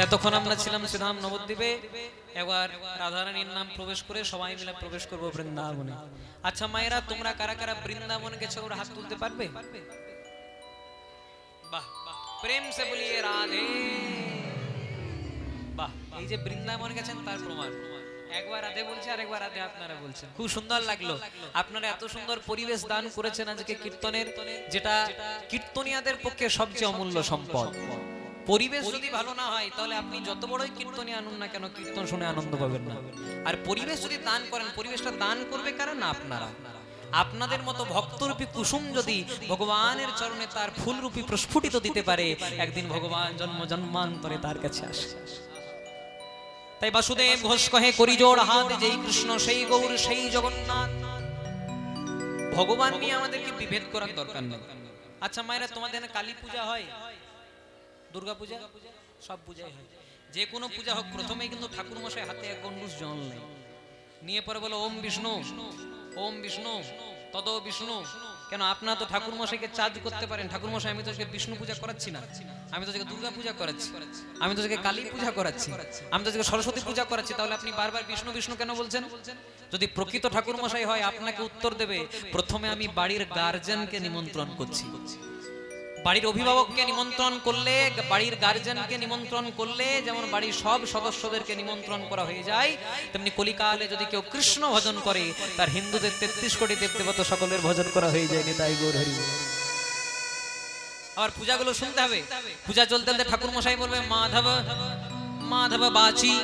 এতক্ষণ আমরা ছিলাম শ্রীধাম নবদ্বীপে, এবার রাধারানীর নাম প্রবেশ করে সবাই মিলে প্রবেশ করবো বৃন্দাবনে। আচ্ছা মায়েরা, তোমরা কারা কারা বৃন্দাবনে গেছো ওরা হাত তুলতে পারবে? বাহ, প্রেম সে বলিয়ে রাধে। বাহ, এই যে বৃন্দাবনে গেছেন তার প্রমাণ। একবার রাধে বলছে আর একবার রাধে আপনারা বলছেন, খুব সুন্দর লাগলো। আপনারা এত সুন্দর পরিবেশ দান করেছেন আজকে কীর্তনের, যেটা কীর্তনিয়াদের পক্ষে সবচেয়ে অমূল্য সম্পদ। পরিবেশ যদি ভালো না হয় তাহলে আপনি যত বড়ই কীর্তনী আনুন না কেন, কীর্তন শুনে আনন্দ পাবেন না। আর পরিবেশ যদি দান করেন, পরিবেশটা দান করবে কারা না আপনারা। আপনাদের মতো ভক্তরূপী কুসুম যদি ভগবানের চরণে তার ফুলরূপী প্রস্ফুটিত দিতে পারে, একদিন ভগবান জন্ম জন্মান্তরে তার কাছে আসে। তাই বাসুদেব ঘোষ কহে করি জোড় হাত, যেই কৃষ্ণ সেই গৌর সেই জগন্নাথ। ভগবান নিয়ে আমাদেরকে বিভেদ করার দরকার নেই। আচ্ছা মায়েরা, তোমাদের কালী পূজা হয়, দুর্গা পূজা, সব পূজাই হয়। যে কোনো পূজা হোক, প্রথমেই কিন্তু ঠাকুর মশাই হাতে এক গন্ডুস জল নেই, নিয়ে পরে বলো ওম বিষ্ণু, ওম বিষ্ণু, তদ বিষ্ণু। কেন? আপনারা তো ঠাকুর মশাইকে চার্জ করতে পারেন, ঠাকুর মশাই আমি তো আজকে বিষ্ণু পূজা করাচ্ছি না, আমি তো আজকে দুর্গা পূজা করাচ্ছি, আমি তো আজকে কালী পূজা করাচ্ছি, আমি তো আজকে সরস্বতী পূজা করাচ্ছি, তাহলে আপনি বারবার বিষ্ণু বিষ্ণু কেন বলছেন? যদি প্রকৃত ঠাকুর মশাই হয় আপনাকে উত্তর দেবে, প্রথমে আমি বাড়ির গার্জেনকে নিমন্ত্রণ করছি। বাড়ির অভিভাবককে নিমন্ত্রণ করলে, বাড়ির গার্জেনকে নিমন্ত্রণ করলে যেমন বাড়ির সব সদস্যদেরকে নিমন্ত্রণ করা হয়ে যায়, তেমনি কলিকালে যদি কেউ কৃষ্ণ ভজন করে, তার হিন্দুদের 33 কোটি দেবদেবতা সকলের ভজন করা হয়ে যায়। নিতাই গৌর হরি। আবার পূজাগুলো শুনতে হবে। পূজা চলতে চলতে ঠাকুর মশাই বলবে মাধব মাধব বাচি,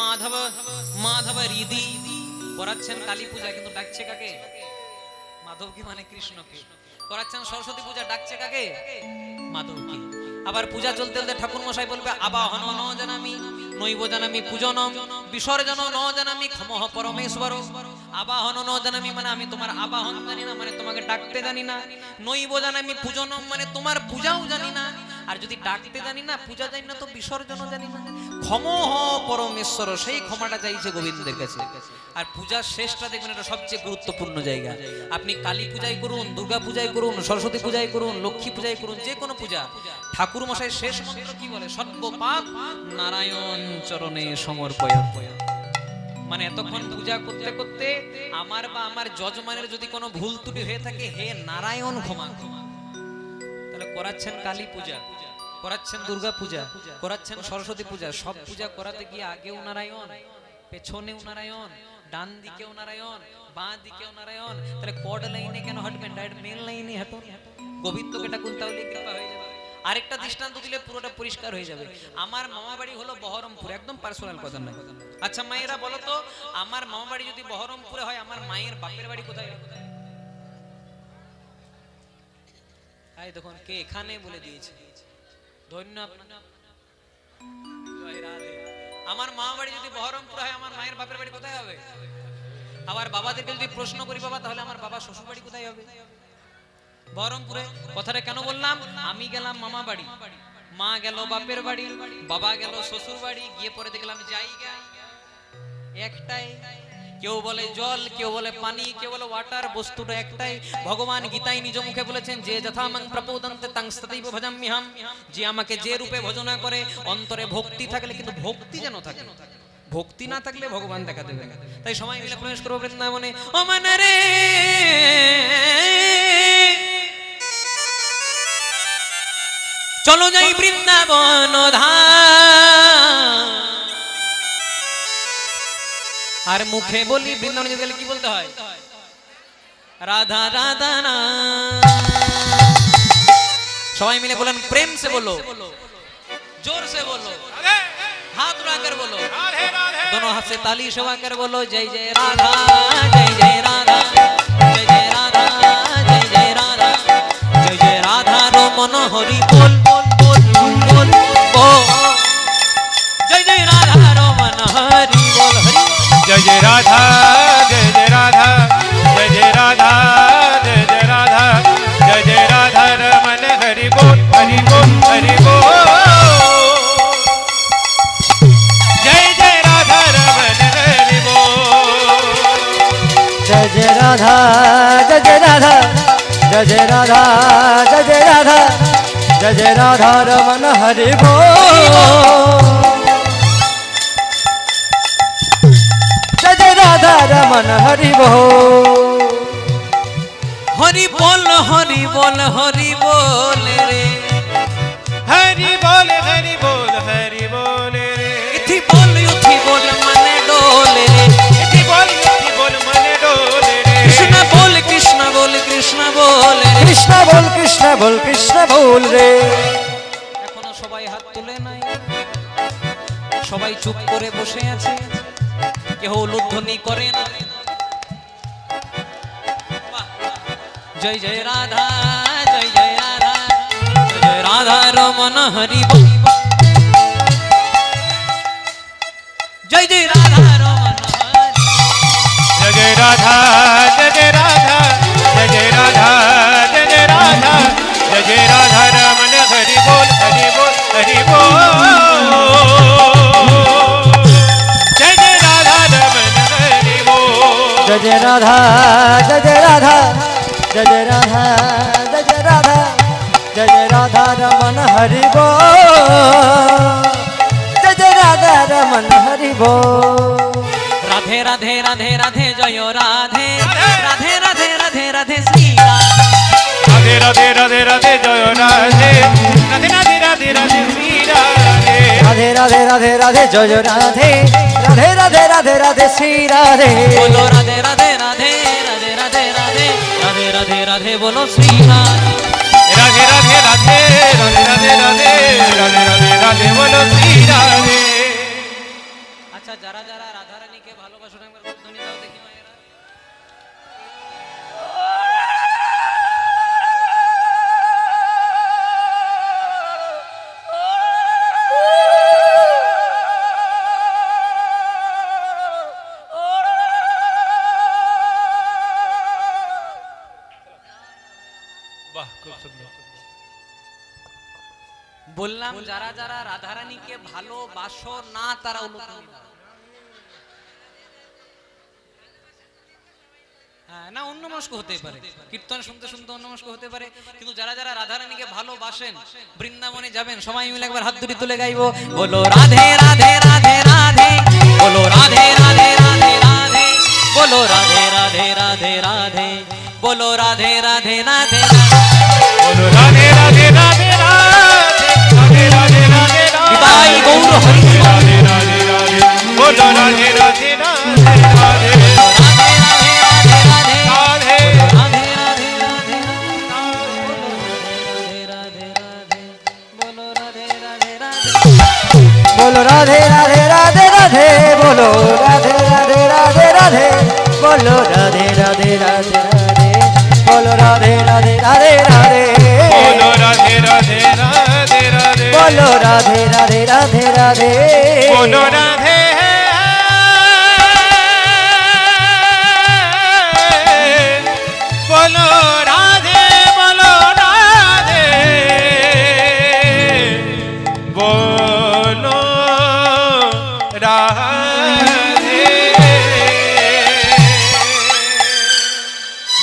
মাধব মাধব হৃদি। করাচ্ছেন কালী পূজা, কিন্তু ডাকছে কাকে? মাধবকে, মানে কৃষ্ণকে। করাচ্ছেন সরস্বতী পূজা, ডাকছে কাকে? মাধবকে। আবার পূজা চলতে চলতে ঠাকুর মশাই বলবে আবাহন ন জানামি, নৈব জানামি পূজনম, বিসর্জন ন জানামি ক্ষমঃ পরমেশ্বর। আবাহন ন জানামি মানে আমি তোমার আবাহন জানি না, মানে তোমাকে ডাকতে জানি না। নৈব জানামি পূজনম মানে তোমার পূজাও জানি না। আর যদি ডাকতে জানি না, পূজা জানি না, তো বিসর্জনও জানি না। ক্ষমঃ পরমেশ্বর, সেই ক্ষমাটা চাইছে গোবিন্দের কাছে। আর পূজার শেষটা দেখবেন, এটা সবচেয়ে গুরুত্বপূর্ণ জায়গা। আপনি কালী পূজাই করুন, দুর্গা পূজাই করুন, সরস্বতী পূজাই করুন, লক্ষ্মী পূজাই করুন, যে কোনো পূজা, ঠাকুর মশাই শেষ মন্ত্র কি বলে? সর্ব পাপ নারায়ণ চরণে সমর্পয়াৎ। মানে এতক্ষণ পূজা করতে করতে আমার বা আমার যজমানের যদি কোনো ভুল ত্রুটি হয়ে থাকে, হে নারায়ণ ক্ষমা। তাহলে করাচ্ছেন কালী পূজা, করাচ্ছেন দুর্গা পূজা, করাচ্ছেন সরস্বতী পূজা। সব পূজা করাতে গিয়ে আগেও নারায়ণ, পেছনেও নারায়ণ, ডান দিকেও নারায়ণ, বাঁ দিকেও নারায়ণ। তাহলে কড লাইনে কেন হাঁটবেন? ডাইরেক্ট মেন লাইনে হাঁটুন। গোবিন্দকে ডাকুন, তাহলে কৃপা হয়ে যাবে। আরেকটা দৃষ্টান্ত দিলে পুরোটা পরিষ্কার হয়ে যাবে। আমার মামা বাড়ি হলো বহরমপুর, একদম পার্সোনাল কথা নয়। আচ্ছা মায়েরা বলো তো, আমার মামা বাড়ি যদি বহরমপুরে হয়, আমার মায়ের বাপের বাড়ি কোথায়? এই দেখুন কে এখানে বলে দিয়েছে, ধন্য আপনার। আমার মা বাড়ি যদি বহরমপুর হয়, আমার মায়ের বাপের বাড়ি কোথায় হবে? আবার বাবাদেরকে যদি প্রশ্ন করি, বাবা তাহলে আমার বাবা শ্বশুর বাড়ি কোথায় হবে? বহরমপুরে। কথাটা কেন বললাম? আমি গেলাম মামা বাড়ি, মা গেল বাপের বাড়ি, বাবা গেল শ্বশুর বাড়ি, গিয়ে পরে দেখলাম জায়গা একটাই। কেউ বলে জল, কেউ বলে পানি, কেউ বলে ওয়াটার, বস্তুটা একটাই। ভগবান গীতায় নিজ মুখে বলেছেন, যে যথা মাং প্রপোদন্তে তাং তথৈব ভজাম্যহম। যে আমাকে যে রূপে ভজনা করে, অন্তরে ভক্তি থাকলে, কিন্তু ভক্তি যেন থাকে, ভক্তি না থাকলে ভগবান দেখা দেবে না। তাই সবাই মিলে প্রবেশ করব বৃন্দাবনে। ও মনে রে চলো যাই বৃন্দাবন ধাম। আর মুখে বলি, বৃন্দাবনে যেতে গেলে কি বলতে হয়? রাধা রাধা না। সবাই মিলে বলেন, প্রেম সে বলো, जोर से बोलो, हाथ उठाकर बोलो, दोनों हाथ से ताली शवाकर बोलो, जय जय राधा, जय जय राधा, जय जय राधा, जय जय राधा, जय जय राधा रो मन हरि बोल बोल बोल बोल, जय जय राधा रो मन हरि बोल हरि। जय जय राधा, जय जय राधा, जय जय राधा, जय जय राधा, जय जय राधा रमन हरि बोल हरि बोल हरि बोल। जय जय राधा रमन हरि बोल। जय जय राधा, जय जय राधा, जय जय राधा, जय जय राधा, जय जय राधा रमन हरि बोल। রমন হরি বল। হরি বল হরি বল হরি বল রে, হরি বল হরি বল হরি বল রে, ইথি বল মনে ডোলে রে, ইতি বল মনে ডোলে রে, কৃষ্ণ বল কৃষ্ণ বল কৃষ্ণ বল রে। কৃষ্ণ বল কৃষ্ণ বল কৃষ্ণ বল রে। এখনো সবাই হাত তুলে নাই, সবাই চুপ করে বসে আছে, কেউ উলুধ্বনি করে না। বাহ! জয় জয় রাধা জয় জয় রাধা জয় জয় রাধা রমন হরি বল। জয় জয় রাধা রমন হরি। জয় জয় রাধা জয় জয় রাধা জয় জয় রাধা জয় জয় রাধা জয় জয় রাধা রমন হরি বল হরি বল হরি বল। জয় জয় রাধা রমন হরি বল। জয় জয় রাধা জয় জয় রাধা জয় জয় রাধা জয় জয় রাধা জয় জয় রাধা রমন হরি বল। জয় জয় রাধা রমন হরি বল। রাধে রাধে রাধে রাধে জয় রাধে রাধে রাধে রাধে রাধে শ্রী রাধে। রাধে রাধে রাধে রাধে জয় রাধে রাধে রাধে রাধে রাধে শ্রী রাধে। রাধে রাধে রাধে রাধে জয় রাধে রাধে রাধে রাধে রাধে শ্রী রাধে। बोलो राधे राधे राधे राधे राधे राधे राधे राधे राधे बोलो श्री राधे। রাধে রাধে রাধে রাধে রাধে রাধে রাধে রাধে রাধে বলো শ্রী রাধে। আচ্ছা যারা যারা রাধা রানীকে ভালোবাসেন একবার উদ্ধ্বনি দাও দেখি মায়েরা। বাহ খুব সুন্দর। বললাম যারা যারা রাধা রানীকে ভালোবাসো না তারা উলুধ্বনি দাও। হ্যাঁ, না অন্যমনস্ক হতে পারে, কীর্তন শুনতে শুনতে অন্যমনস্ক হতে পারে, কিন্তু যারা যারা রাধা রানীকে ভালোবাসেন বৃন্দাবনে যাবেন সবাই মিলে একবার হাত দুটি তুলে গাইবো বলো রাধে রাধে রাধে রাধে বলো রাধে রাধে রাধে রাধে বলো রাধে রাধে রাধে রাধে বলো রাধে রাধে রাধে বলো রাধে রাধে রাধে রাধে রাধে রাধে রাধে নিতাই গৌর হরি রাধে রাধে রাধে বলো রাধে রাধে রাধে রাধে बोलो राधे राधे राधे राधे बोलो राधे राधे राधे राधे बोलो राधे राधे राधे राधे बोलो राधे राधे राधे राधे बोलो राधे राधे राधे राधे बोलो राधे राधे राधे राधे बोलो राधे बोलो राधे बोलो राधे बोलो राधे।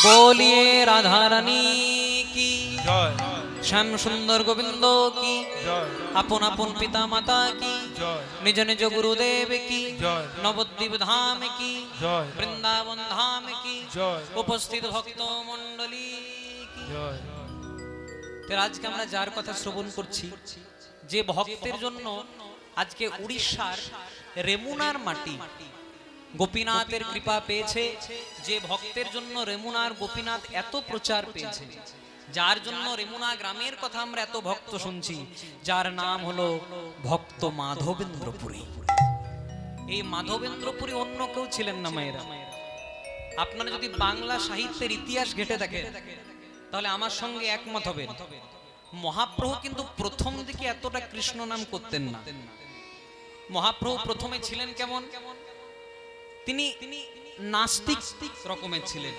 बोलिए राधा रानी की जय श्याम सुंदर गोविंद की जय अपन अपन पिता माता की जय निज निज गुरुदेव की जय नवद्वीप धाम की जय वृंदावन धाम की जय উপস্থিত ভক্ত মণ্ডলী কি। जय তো আজকে আমরা যার কথা শ্রবণ করছি যে ভক্তের জন্য আজকে উড়িষ্যার রেমুনার মাটি গোপীনাথের কৃপা পেয়েছে, যে ভক্তের জন্য রেমুনার গোপীনাথ এত প্রচার পেয়েছে, যার জন্য রেমুনা গ্রামের কথা আমরা এত ভক্ত শুনছি, যার নাম হলো ভক্ত মাধবেন্দ্রপুরী। এই মাধবেন্দ্রপুরী অন্য কেউ ছিলেন না মায়েরা। আপনারা যদি বাংলা সাহিত্যের ইতিহাস ঘেটে থাকেন তাহলে আমার সঙ্গে একমত হবেন, মহাপ্রভু কিন্তু প্রথম দিকে এতটা কৃষ্ণ নাম করতেন না। মহাপ্রভু প্রথমে ছিলেন কেমন, তিনি নাস্তিক রকমের ছিলেন।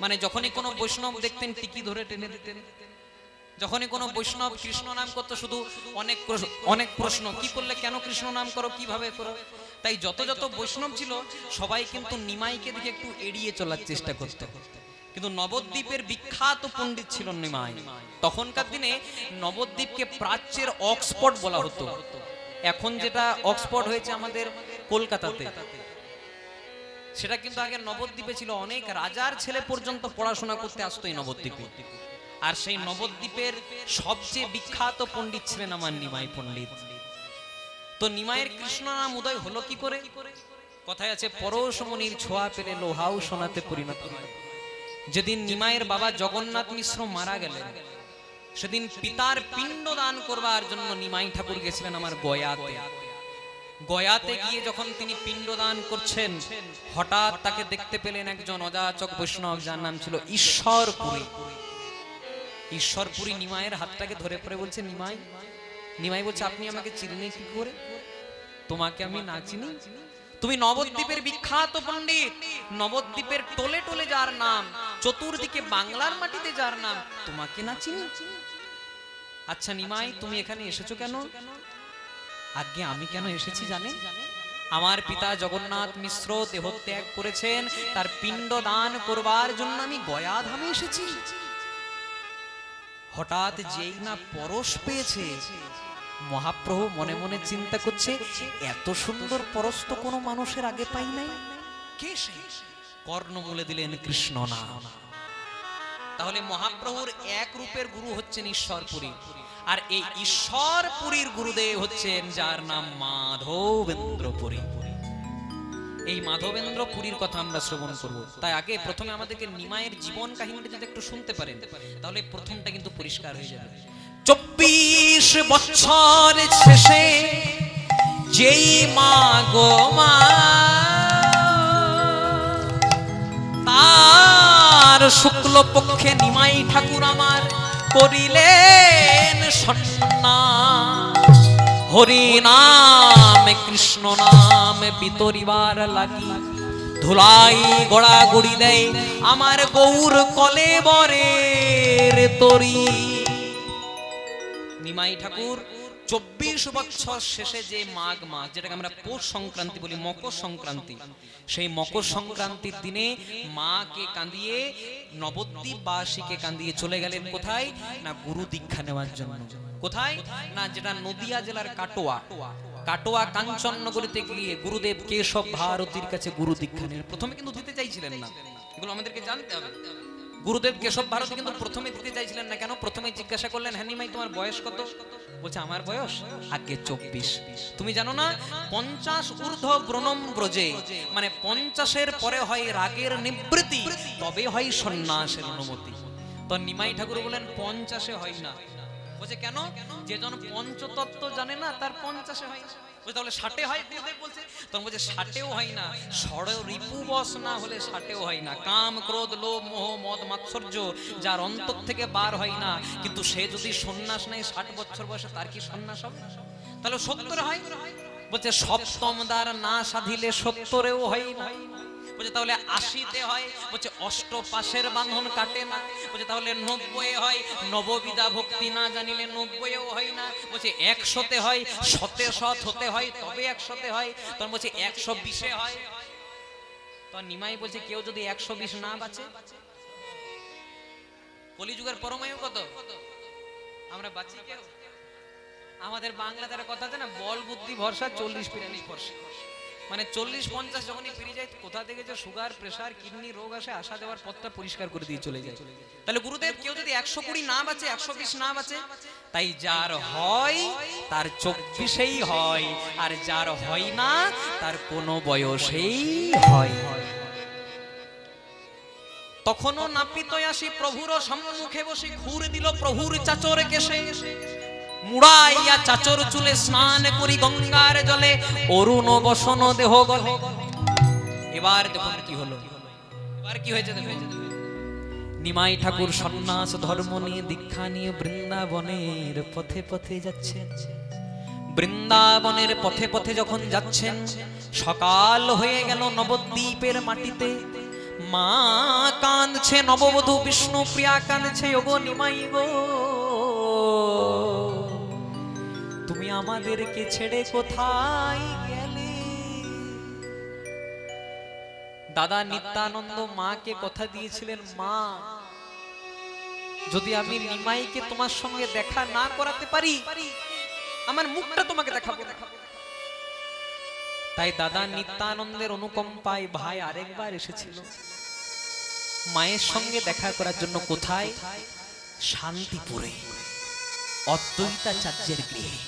মানে যখনই কোনো বৈষ্ণব দেখতেন টিকি ধরে টেনে দিতেন, যখনই কোনো বৈষ্ণব কৃষ্ণ নাম করতো শুধু অনেক প্রশ্ন, কি করলে কেন কৃষ্ণ নাম করো, কিভাবে করো। তাই যত যত বৈষ্ণব ছিল সবাই কিন্তু নিমাইকে দিকে একটু এড়িয়ে চলার চেষ্টা করত। কিন্তু নবদ্বীপের বিখ্যাত পণ্ডিত ছিল নিমাই। তখনকার দিনে নবদ্বীপকে প্রাচ্যের অক্সফোর্ড বলা হতো। এখন যেটা অক্সফোর্ড হয়েছে আমাদের কলকাতাতে, সেটা কিন্তু আগে নবদ্বীপে ছিল, অনেক রাজার ছেলে পর্যন্ত পড়াশোনা করতে আসতো এই নবদ্বীপে। আর সেই নবদ্বীপের সবচেয়ে বিখ্যাত পণ্ডিত ছিলেন আমার নিমাই পণ্ডিত। তো নিমাইয়ের কৃষ্ণ নাম উদয় হলো কি করে? কথায় আছে পরশমণির ছোঁয়া পেলে লোহাও সোনাতে পরিণত হয়। যেদিন নিমাইয়ের বাবা জগন্নাথ মিশ্র মারা গেলেন, সেদিন পিতার পিণ্ড দান করবার জন্য নিমাই ঠাকুর গেছিলেন আমার গয়াতে। গয়াতে গিয়ে যখন তিনি পিণ্ড দান করছেন, হঠাৎ তাকে দেখতে পেলেন একজন অযাচক বৈষ্ণব, যার নাম ছিল ঈশ্বরপুরী। ঈশ্বরপুরী নিমাইয়ের হাতটাকে ধরে পড়ে বলছে, নিমাই। নিমাই বলছে, আপনি আমাকে চিনলেন কি করে? তোমাকে আমি না চিনি? তুমি নবদ্বীপের বিখ্যাত পণ্ডিত, নবদ্বীপের টোলে টোলে যার নাম, চতুর্দিকে বাংলার মাটিতে যার নাম, তোমাকে না চিনি? আচ্ছা নিমাই, তুমি এখানে এসেছো কেন? আগে আমি কেন এসেছি জানেন? আমার পিতা জগন্নাথ মিশ্র দেহত্যাগ করেছেন, তার পিণ্ড দান করবার জন্য আমি গয়া ধামে এসেছি। হঠাৎ যেই না পরশ পেয়েছে, মহাপ্রভু মনে মনে চিন্তা করছে, এত সুন্দর পরশ তো কোনো মানুষের আগে পাই নাই। কে সে? কর্ণমূলে দিলেন কৃষ্ণ নাম। তাহলে মহাপ্রভুর এক রূপের গুরু হচ্ছেন ঈশ্বরপুরী, আর এই ঈশ্বরপুরীর গুরুদেব হচ্ছেন যার নাম মাধবেন্দ্র পুরী। এই মাধবেন্দ্র পুরীর কথা আমরা শ্রবণ করব। তাই আগে প্রথমে আমাদেরকে নিমাইয়ের জীবন কাহিনীটা যদি একটু শুনতে পারেন, তাহলে প্রথমটা কিন্তু পরিষ্কার হয়ে যাবে। 24 বছর শেষে যেই মা গো মা, তার শুক্ল পক্ষে নিমাই ঠাকুর আমার করিলেন সন্ন্যাস। হরি নাম কৃষ্ণ নাম বিতরিবার লাগি, ধুলাই গড়া গড়ি দেয় আমার গৌর কলেবরের তরি। নিমাই ঠাকুর 24 বছর শেষে যে মাঘ মাস, যেটাকে আমরা পৌষ সংক্রান্তি বলি, মকর সংক্রান্তি, সেই মকর সংক্রান্তির দিনে মাকে কাঁদিয়ে, নবদ্বীপবাসীকে কাঁদিয়ে চলে গেলেন কোথায়? না গুরু দীক্ষা নেওয়ার জন্য। কোথায়? না যেটা নদিয়া জেলার কাটোয়া, কাটোয়া কাঞ্চননগরীতে গিয়ে গুরুদেব কেশব ভারতীর কাছে গুরু দীক্ষা নিলেন। প্রথমে কিন্তু দিতে চাইছিলেন না, এগুলো আমাদেরকে জানতে হবে। গুরুদেব কেশব ভারতী কিন্তু প্রথমে দিতে চাইছিলেন না। কেন? প্রথমে জিজ্ঞাসা করলেন, হ্যাঁ নিমাই তোমার বয়স কত? বলছে আমার বয়স আগে 24। তুমি জানো না 50 ঊর্ধ্ব ব্রণম ব্রজে, মানে 50-এর পরে হয় রাগের নিবৃত্তি, তবে হয় সন্ন্যাসের অনুমতি। তো নিমাই ঠাকুর বলেন 50-এ হয় না। বলছে কেন? যে জন পঞ্চতত্ত্ব জানে না তার 50-এ হয় না। বলছে তাহলে 60-এ হয়? গুরুদেব বলছে। তখন বলছে 60-এও হয় না, ষড় রিপু বশ না হলে 60-এও হয় না। কাম ক্রোধ লোভ মোহ মদ মাৎসর্য যার অন্তর থেকে বার হয় না, কিন্তু সে যদি সন্ন্যাস নেয় 60 বছর বয়সে, তার কি সন্ন্যাস হবে? তাহলে 70-এ হয়? বলছে সপ্তম দ্বার না সাধিলে 70-এও হয় না। বলছে তাহলে 80-তে হয়? বলছে অষ্টপাশের বাঁধন কাটে না। বলছে তাহলে 90-এ হয়? নববিধা ভক্তি না জানিলে 90-এও হয় না। বলছে 100-তে হয়? শতে শত হতে হয় তবে 100-তে হয়। তখন বলছে 120-এ হয়। তো নিমাই বলছে কেউ যদি 120 না বাঁচে, কলিযুগের পরমায়ু কত? আমরা বাঁচি কেউ? আমাদের বাংলাতে কথা আছে না, বল বুদ্ধি ভরসা 40-42 ভরসা। মানে 40-50 যখনই পেরিয়ে যায়, কোথা থেকে যে সুগার প্রেসার কিডনি রোগ আসে, আসা দেওয়ার পথটা পরিষ্কার করে দিয়ে চলে যায়। তাহলে গুরুদেব কেউ যদি 120 না বাঁচে, 120 না বাঁচে, তাই যার হয় তার 24-এই হয়, আর যার হয় না তার কোনো বয়সেই হয়। তখনও নাপিত আসি প্রভুর সম্মুখে বসে ঘুরে দিল প্রভুর চাচর কেশে, মুড়াইয়া চাচর চুলে স্নান করি গঙ্গার জলে, অরুণ বসন দেহ গলে। এবার দেখুন কি হলো, এবার কি হয়েছে দেখুন। নিমাই ঠাকুর সন্ন্যাস ধর্ম নিয়ে দীক্ষা নিয়ে বৃন্দাবনের পথে পথে যাচ্ছেন। বৃন্দাবনের পথে পথে যখন যাচ্ছেন, সকাল হয়ে গেল নবদ্বীপের মাটিতে। মা কাঁদছে, নববধূ বিষ্ণু প্রিয়া কাঁদছে, ওগো নিমাই গো তুমি আমাদেরকে ছেড়ে কোথায় গেলে? দাদা নিত্যানন্দ মাকে কথা দিয়েছিলেন, মা যদি আমি নিমাইকে তোমার সঙ্গে দেখা না করাতে পারি, আমার মুখটা তোমাকে দেখাবো না। তাই দাদা নিত্যানন্দের অনুকম্পায় ভাই আরেকবার এসেছিল মায়ের সঙ্গে দেখা করার জন্য। কোথায়? শান্তিপুরে অদ্বৈতাচার্যের গৃহে।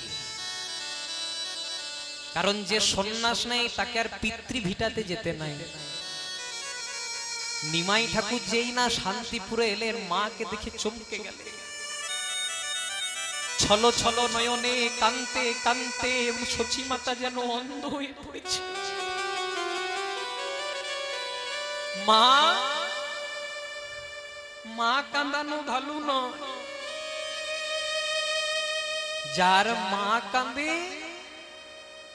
কারণ যে সন্ন্যাস নেই তাকে আর পিতৃভিটাতে যেতে নাই। নিমাই ঠাকুর যেই না শান্তিপুরে এলেন, মাকে দেখে চমকে গেলেন। ছলো ছলো নয়নে কান্তে কান্তে সচী মাতা যেন অন্ধ হয়ে পড়েছে। মা, মা কাঁদানো ভালো নয়। যার মা কাঁদে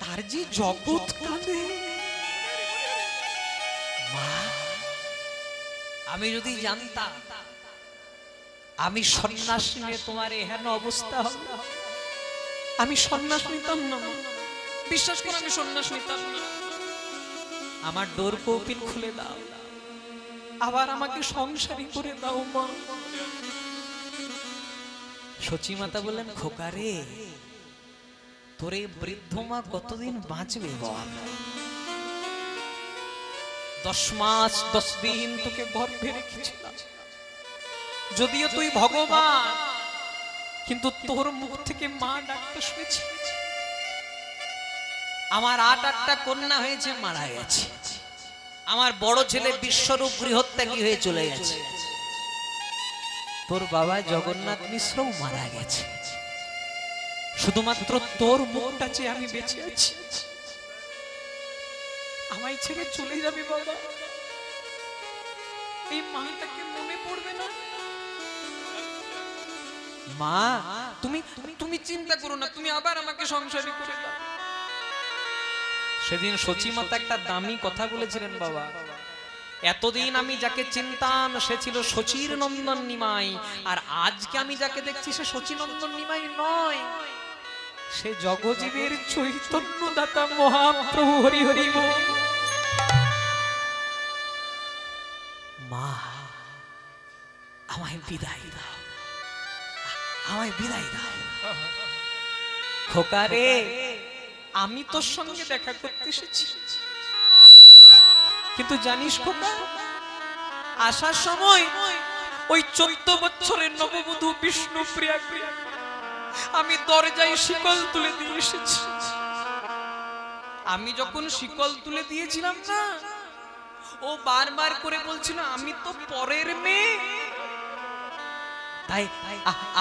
তার যে জগৎ কাঁদে। মা, আমি যদি জানতাম আমি সন্ন্যাস নিয়ে তোমার এহেন অবস্থা হবে, আমি সন্ন্যাস নিতাম না। বিশ্বাস করো, আমি সন্ন্যাস নিতাম না। আমার ডোর কৌপিন খুলে দাও, আবার আমাকে সংসারী করে দাও মা। সচী মাতা বললেন, খোকারে, তোর এই বৃদ্ধ মা কতদিন বাঁচবে বল? 10 মাস 10 দিন তোকে গর্ভে রেখেছিলাম। যদিও তুই ভগবান, কিন্তু তোর মুখ থেকে মা ডাকতে শুনেছি। আমার 8টা কন্যা হয়েছে, মারা গেছে। আমার বড় ছেলে বিশ্বরূপ গৃহত্যাগী হয়ে চলে গেছে। তোর বাবা জগন্নাথ মিশ্রও মারা গেছে। শুধুমাত্র তোর মুখটা চেয়ে আমি বেঁচে আছি। আমায় ছেড়ে চলে যাবে বাবা, এই মাটাকে মনে পড়বে না? মা, তুমি চিন্তা করো না, তুমি আবার আমাকে সংসারী করে দাও। সেদিন সচী মাতা একটা দামি কথা বলেছিলেন বাবা। এতদিন আমি যাকে চিনতাম সে ছিল শচীর নন্দন নিমাই, আর আজকে আমি যাকে দেখছি সে শচী নন্দন নিমাই নয়, সে জগজীবের চৈতন্য দাতা মহাপ্রভু হরি হরি বল। মা, আমায় বিদায় দাও, আমায় বিদায় দাও। খোকারে, আমি তোর সঙ্গে দেখা করতে এসেছি, কিন্তু জানিস খোকা, আসার সময় ওই 14 বছরের নববধূ বিষ্ণুপ্রিয়াকে আমি দরজায় শিকল তুলে দিয়ে এসেছি। আমি যখন শিকল তুলে দিয়েছিলাম না, ও বারবার করে বলছিল আমি তো পরের মেয়ে। তাই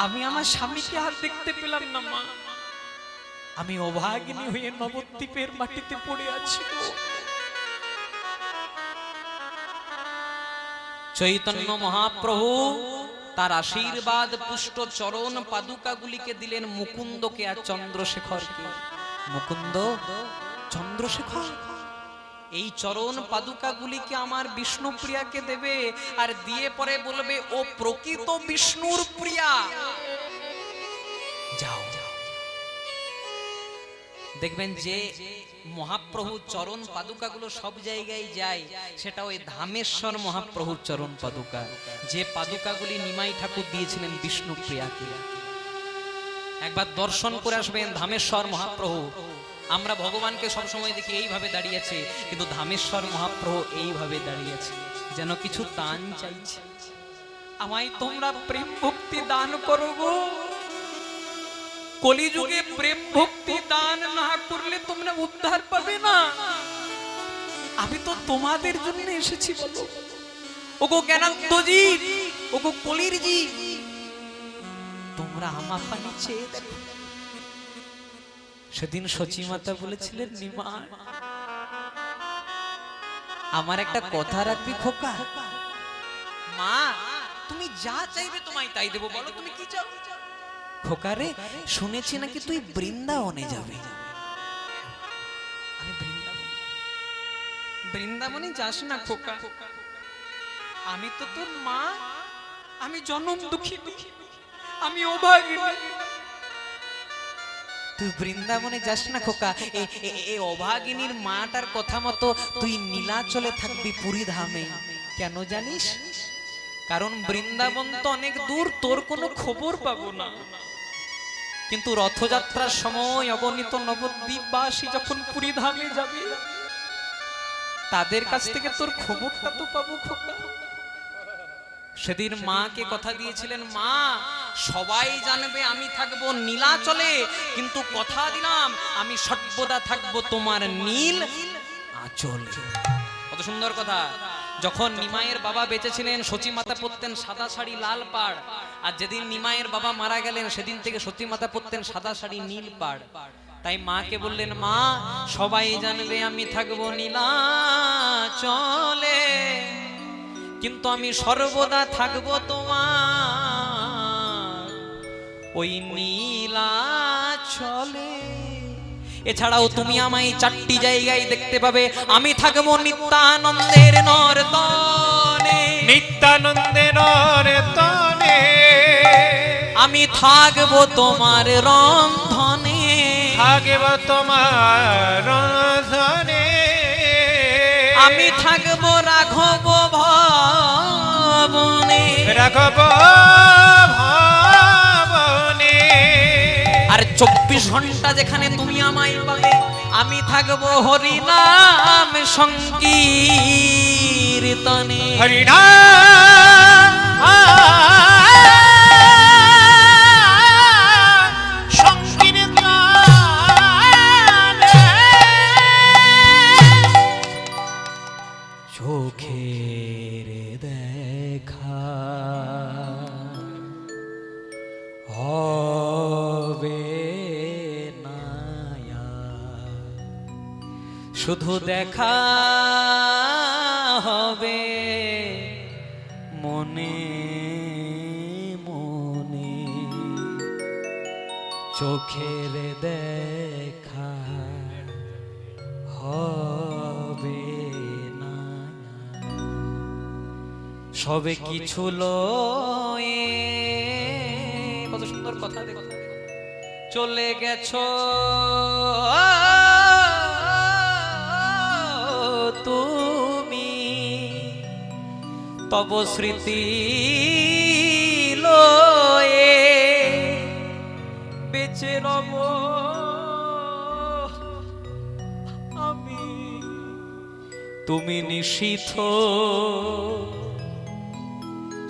আমি আমার স্বামীকে আর দেখতে পেলাম না মা। আমি অভাগিনী হয়ে নবদ্বীপের মাটিতে পড়ে আছি। চৈতন্য মহাপ্রভু তার আশীর্বাদ পুষ্ট চরণ পাদুকাগুলিকে দিলেন মুকুন্দকে আর চন্দ্রশেখরকে। মুকুন্দ, চন্দ্রশেখর, এই চরণ পাদুকাগুলিকে আমার বিষ্ণুপ্রিয়াকে দেবে, আর দিয়ে পরে বলবে ও প্রকৃত বিষ্ণুর প্রিয়া। যাও, দেখবেন যে মহাপ্রভু চরণ পাদুকাগুলো সব জায়গায় যায়, সেটা ওই ধামেশ্বর মহাপ্রভুর চরণ পাদুকা, যে পাদুকাগুলি নিমাই ঠাকুর দিয়েছিলেন বিষ্ণুপ্রিয়াকে। একবার দর্শন করে আসবেন ধামেশ্বর মহাপ্রভু। আমরা ভগবানকে সবসময় দেখি এইভাবে দাঁড়িয়েছে, কিন্তু ধামেশ্বর মহাপ্রভু এইভাবে দাঁড়িয়েছে, যেন কিছু দান চাইছে। আমায় তোমরা প্রেম ভক্তি দান করো গো। কলিযুগে প্রেম ভক্তি দান না করলে তোমরা উদ্ধার পাবে না। আমি তো তোমাদের জন্য এসেছি বলো। ওগো জ্ঞানান্তজি, ওগো কলির জি, তোমরা আমার পানে চেয়ে দেখো। সেদিন সচী মাতা বলেছিলেন, নিমাই, আমার একটা কথা রাখবি খোকা? মা, তুমি যা চাইবে তোমায় তাই দেবো, বলো তুমি কি চাও? খোকারে, শুনেছি নাকি তুই বৃন্দাবনে যাবে। আমি বৃন্দাবনে যাস না খোকা, আমি তো তোর মা, আমি জনম দুঃখী, আমি অভাগিনী। তুই বৃন্দাবনে যাস না খোকা, এই অভাগিনীর মাটার কথা মতো তুই নীলাচলে থাকবি পুরী ধামে। কেন জানিস? কারণ বৃন্দাবন তো অনেক দূর, তোর কোনো খবর পাবো না। কিন্তু রথযাত্রার সময় অগণিত নবদ্বীপবাসী যখন পুরী ধামে যাবে, তাদের কাছ থেকে তোর খবরটা তো পাবো খোকা। সেদিন মাকে কথা দিয়েছিলেন, মা সবাই জানবে আমি থাকবো নীলাচলে, কিন্তু কথা দিলাম আমি সর্বদা থাকবো তোমার নীল আঁচলে। কত সুন্দর কথা। যখন নিমাইয়ের বাবা বেঁচে ছিলেন, সচী মাতা পরতেন সাদা শাড়ি লাল পাড়, আর যেদিন নিমাইয়ের বাবা মারা গেলেন সেদিন থেকে সচী মাতা পরতেন সাদা শাড়ি নীল পাড়। তাই মাকে বললেন, মা সবাই জানবে আমি থাকবো নীলাচলে, কিন্তু আমি সর্বদা থাকবো তোমার ওই নীলাচলে। এছাড়াও তুমি আমায় 4টি জায়গায় দেখতে পাবে। আমি থাকবো নিত্যানন্দের নর্তনে, নিত্যানন্দের নর্তনে, আমি থাকবো তোমার রন্ধনে, থাকব তোমার রন্ধনে, আমি থাকবো রাঘব ভবনে, রাঘব ভবনে। আর 24 ঘন্টা যেখানে তুমি আমায় পাবে, আমি থাকবো হরিনাম সংকীর্তনে। হরিনাম সংকীর্তনে, চোখের দেখা হবে না আর, শুধু দেখা হবে মনে মনে, চোখের দেখা হবে না। সবে কিছু লয়ে, কত সুন্দর কথা দেখো, চলে গেছো তুমি, তব স্মৃতি লয়ে বেঁচে রব আমি। তুমি নিশীথ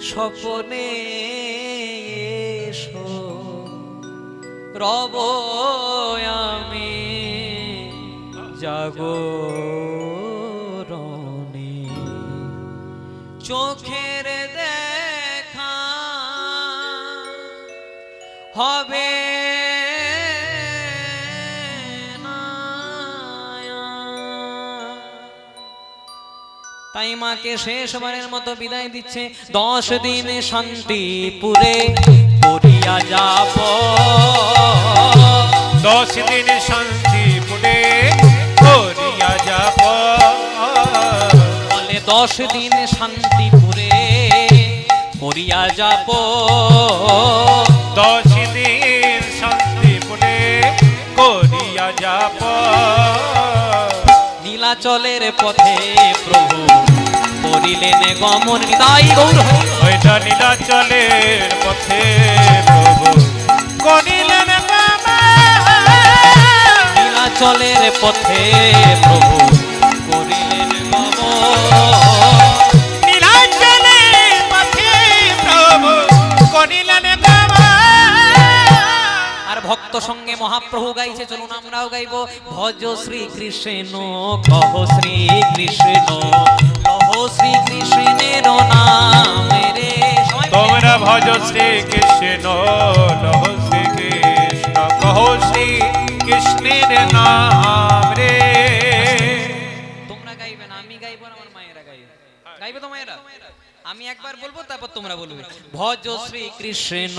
স্বপনে এসো, রব আমি জাগরণে, চোখের দেখা হবে না আর। তাই মাকে শেষবারের মতো বিদায় দিচ্ছে। 10 দিন শান্তিপুরে করিয়া যাব, 10 দিন শান্তিপুরে করিয়া যাব, বলে 10 দিন শান্তিপুরে করিয়া যাব, 10 দিন শান্তিপুরে করিয়া যাব। নীলাচলের পথে প্রভু করিলেন গমন। নিতাই গৌর হরি। ওইটা নীলাচলের পথে প্রভু করিলেন গমন, নীলাচলের পথে প্রভু করিলেন গমন, নীলাচলের পথে প্রভু করিলেন গমন। আর ভক্ত সঙ্গে মহাপ্রভু গাইছে, চলুন আমরাও গাইবো। ভজ শ্রী কৃষ্ণ কহ শ্রী কৃষ্ণ, লহ শ্রী কৃষ্ণের নাম রে। সবাই মিলে। তোমরা ভজ শ্রী কৃষ্ণ, লহ শ্রী কৃষ্ণ, কহ শ্রী কৃষ্ণের নাম রে। তোমরা গাইবে না, আমি গাইবো না, আমার মায়েরা গাইবে। গাইবে তো মায়েরা? আমি একবার বলবো, তারপর তোমরা বলবে। ভজ শ্রী কৃষ্ণ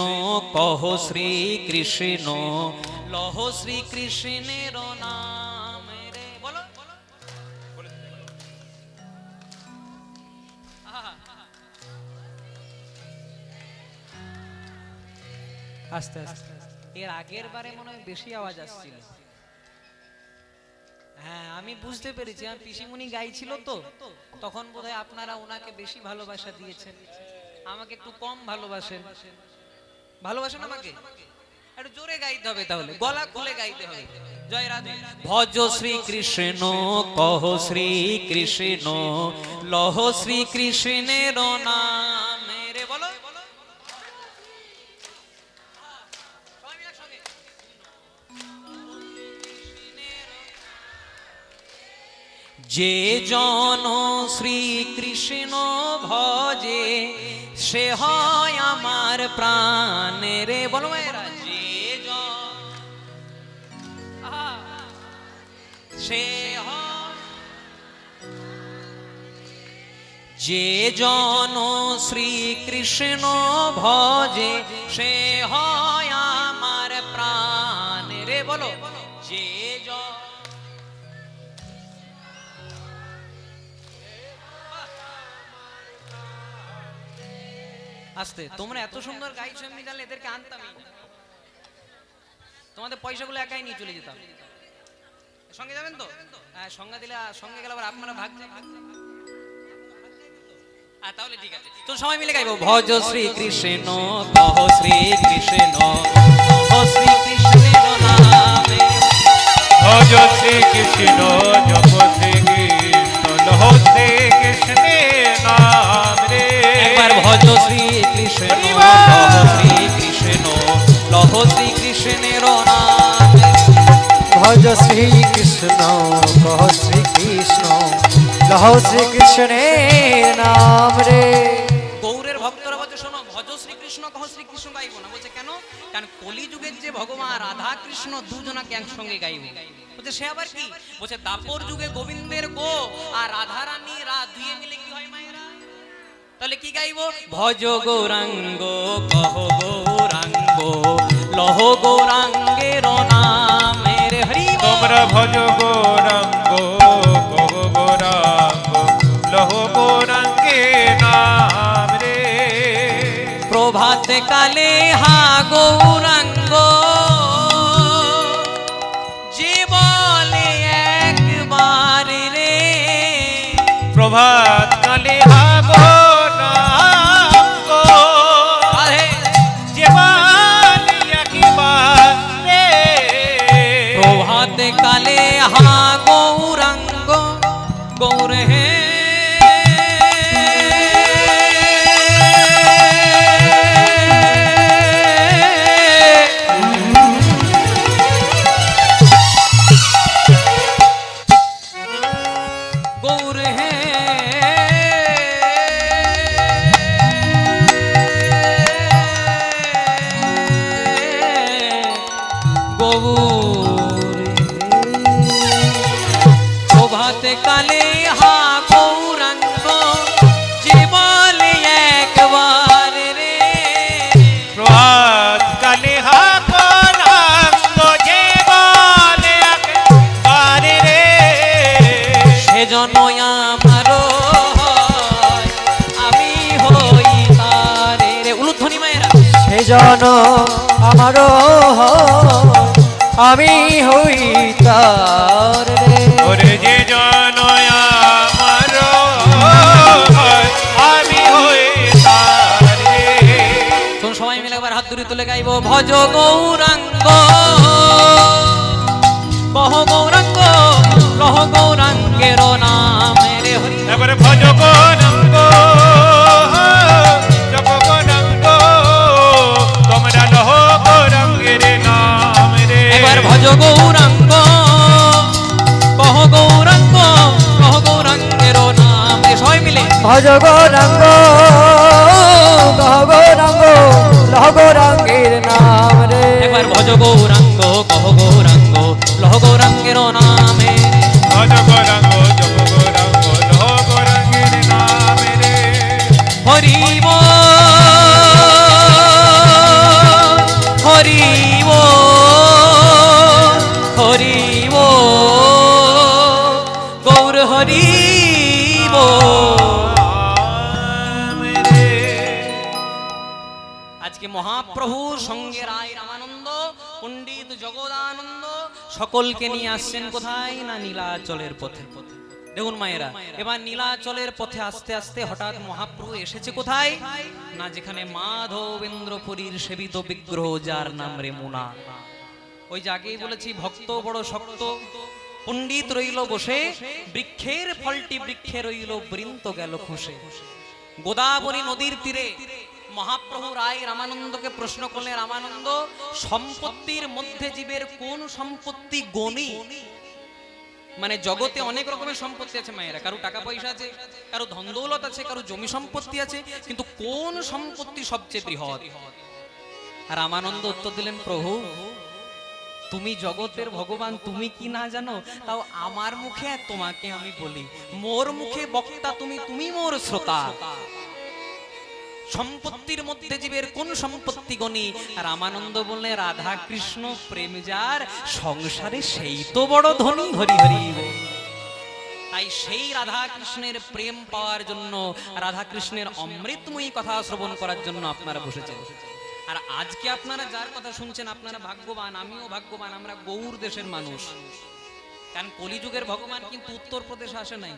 কহ শ্রী কৃষ্ণ, লহ শ্রী কৃষ্ণের নাম রে। বলো। আহা। আস্তে আস্তে। এর আগের বারে মনে হয় বেশি আওয়াজ আসছিল। হ্যাঁ, আমি বুঝতে পেরেছি, আমার পিসিমণি গাইছিল তো, তখন বোধহয় আপনারা ওনাকে বেশি ভালোবাসা দিয়েছেন, আমাকে একটু কম ভালোবাসেন। ভালোবাসেন আমাকে? একটু জোরে গাইতে হবে, তাহলে গলা খুলে গাইতে হবে। জয় রাধে। ভজ শ্রী কৃষ্ণ কহ শ্রী কৃষ্ণ লহ শ্রী কৃষ্ণের নাম রে, বলো যে জন শ্রী কৃষ্ণ ভজে সে হয় আমার প্রাণ রে, বলো মায়েরা। যে জন সে হয়, যে জন শ্রী কৃষ্ণ ভজে সে হয় আমার প্রাণ রে, বলো যে জন। আস্তে, তোমরা এত সুন্দর গাইছো, এমনি জানলে এদেরকে আনতামই না। তোমাদের পয়সাগুলো একাই নিয়ে চলে যেতাম। সঙ্গে যাবেন তো? হ্যাঁ, সঙ্গে দিলে, সঙ্গে গেলে আবার আপনারা ভাগ যায়। তাহলে ঠিক আছে, তো সবাই মিলে গাইবো। ভজ শ্রী কৃষ্ণ কহ শ্রী কৃষ্ণ কহ শ্রী কৃষ্ণের নামে। ভজ শ্রী কৃষ্ণ জপ শ্রী কৃষ্ণ লহ শ্রী কৃষ্ণের নাম রে। একবার ভজ শ্রী কৃষ্ণ কহ শ্রী কৃষ্ণ লহ শ্রী কৃষ্ণের নামে। ভজ শ্রী কৃষ্ণ কহ শ্রী কৃষ্ণ লহ শ্রী কৃষ্ণের নাম রে। গৌরের ভক্তরা বলছে, শোনো, ভজ শ্রী কৃষ্ণ কহ শ্রী কৃষ্ণ গাইবো না। বলছে কেন? কারণ কলিযুগের যে ভগবান রাধা কৃষ্ণ দুজনাকে একসঙ্গে গাইবো। বলছে সে আবার কি? বলছে দাপর যুগে গোবিন্দের গো আর রাধা রানী দুয়ে মিলে কি হয় মায়েরা? তাহলে কি গাইবো? ভজ গৌরাঙ্গ কহ গৌরাঙ্গ লহ গৌরাঙ্গের নামে রে, হরি বল। তোমরা ভজ গৌরাঙ্গ কহ গৌরাঙ্গ লহ গৌরাঙ্গের নাম রে। প্রভাত কালে হা গৌরাঙ্গ যে বলে একবার রে। প্রভাত কালে হাগো নাঙ্গ যে বলে একবার রে। প্রভাত কালে হা গৌরাঙ্গ গৌর হে। গৌর হে গৌর প্রভাত কালে হা গৌরাঙ্গ যে বলে একবার রে। প্রভাত কালে হাগো নাঙ্গ যে বলে একবার রে। সেজন্য আমারও হয়, আমি হই তারে রে। উলুধ্বনি মায়েরা। সেজন আমারও হয়, আমি হই তার রে। ওরে যে জন আমার আমি হই তার রে। তোমরা সবাই মিলে একবার হাত দুরি তুলে গাইবো। ভজ গৌরাঙ্গ কহ গৌরাঙ্গ লহ গৌরাঙ্গের নামে রে, হরি বল। এবারে ভজ গৌরাঙ্গ জপ গৌরাঙ্গ তোমরা লহ গৌরাঙ্গের নাম রে। একবার ভজ গৌরাঙ্গ কহ গৌরাঙ্গ কহ গৌরাঙ্গের নামে। সবাই মিলে ভজ গৌরাঙ্গ কহ গৌরাঙ্গ লহ গৌরাঙ্গের নাম রে। একবার ভজ গৌরাঙ্গ কহ গৌরাঙ্গ লহ গৌরাঙ্গের নামে। ভজ গৌরাঙ্গ জপ গৌরাঙ্গ লহ গৌরাঙ্গের নাম রে। হরি বল হরি বল হরি বল গৌর হরি বল। আজকে মহাপ্রভুর সঙ্গে রায় রামানন্দ পণ্ডিত জগদানন্দ সকলকে নিয়ে আসছেন কোথায়? না নীলাচলের পথে। দেখুন মায়েরা, এবার নীলাচলের পথে আস্তে আস্তে হঠাৎ মহাপ্রভু এসেছে কোথায় না, যেখানে মাধবেন্দ্রপুরীর সেবিত বিগ্রহ যার নাম রেমুনা। ওই যে আগেই বলেছি ভক্ত বড় শক্ত, পণ্ডিত রইল বসে, বৃক্ষের ফলটি বৃক্ষে রইল, বৃন্ত গেল খুশে। গোদাবরী নদীর তীরে মহাপ্রভু রায় রামানন্দকে প্রশ্ন করলেন, রামানন্দ, সম্পত্তির মধ্যে জীবের কোন সম্পত্তি গণি? মানে জগতে অনেক রকমের সম্পত্তি আছে মায়েরা, কারো টাকা পয়সা আছে, কারো ধন দৌলত আছে, কারো জমি সম্পত্তি আছে, কিন্তু কোন সম্পত্তি সবচেয়ে বৃহৎ? আর রামানন্দ উত্তর দিলেন, প্রভু তুমি জগতের ভগবান, তুমি কি না জানো? তাও আমার মুখে আর তোমাকে আমি বলি, মোর মুখে বক্তা তুমি, তুমি মোর শ্রোতা। সম্পত্তির মধ্যে জীবের কোন সম্পত্তি গণি? রামানন্দ বললেন, রাধা কৃষ্ণ প্রেম যার সংসারে সেই তো বড় ধনী, হরি হরি। তাই সেই রাধা কৃষ্ণের প্রেম পাওয়ার জন্য, রাধা কৃষ্ণের অমৃতময়ী কথা শ্রবণ করার জন্য আপনারা বসেছেন। আর আজকে আপনারা যার কথা শুনছেন আপনারা ভাগ্যবান, আমিও ভাগ্যবান, আমরা গৌর দেশের মানুষ। কারণ কলিযুগের ভগবান কিন্তু উত্তরপ্রদেশে আসে নাই,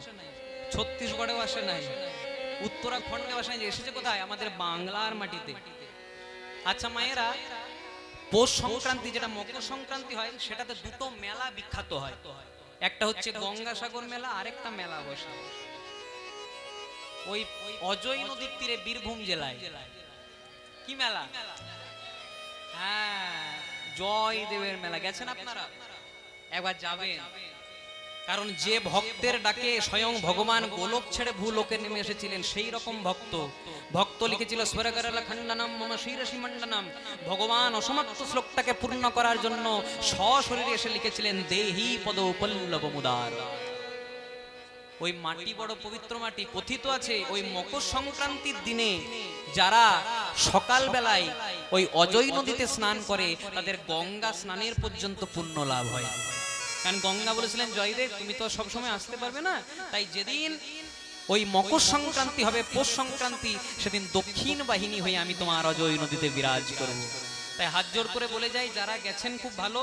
ছত্তিশগড়েও আসে নাই, উত্তরাখণ্ডে আসে নাই, এসেছে কোথায়? আমাদের বাংলার মাটিতে। আচ্ছা মায়েরা, পৌষ সংক্রান্তি যেটা মকর সংক্রান্তি হয়, সেটাতে দুটো মেলা বিখ্যাত হয়। একটা হচ্ছে গঙ্গাসাগর মেলা, আরেকটা মেলা বসে ওই অজয় নদীর তীরে বীরভূম জেলায়। কি মেলা? হ্যাঁ, জয়দেবের মেলা। গেছেন আপনারা? একবার যাবেন, কারণ যে ভক্তের ডাকে স্বয়ং ভগবান গোলক ছেড়ে ভূলোকে নেমে এসেছিলেন, সেই রকম ভক্ত লিখেছিল স্বরগরল খণ্ডনম মম শিরসি মণ্ডনম। ভগবান অসমাপ্ত শ্লোকটাকে পূর্ণ করার জন্য সশরীরে এসে লিখেছিলেন দেহি পদ পল্লব মুদার। ওই মাটি বড় পবিত্র মাটি। কথিত আছে ওই মকর সংক্রান্তির দিনে যারা সকাল বেলায় ওই অজয় নদীতে স্নান করে, তাদের গঙ্গা স্নানের পর্যন্ত পুণ্য লাভ হয়। কারণ গঙ্গা বলেছিলেন, জয়দেব তুমি তো সবসময় আসতে পারবে না, তাই যেদিন ওই মকর সংক্রান্তি হবে, পৌষ সংক্রান্তি, সেদিন দক্ষিণ বাহিনী হয়ে আমি তোমার অজয় নদীতে বিরাজ করব। তাই হাত জোর করে বলে যাই, যারা গেছেন খুব ভালো।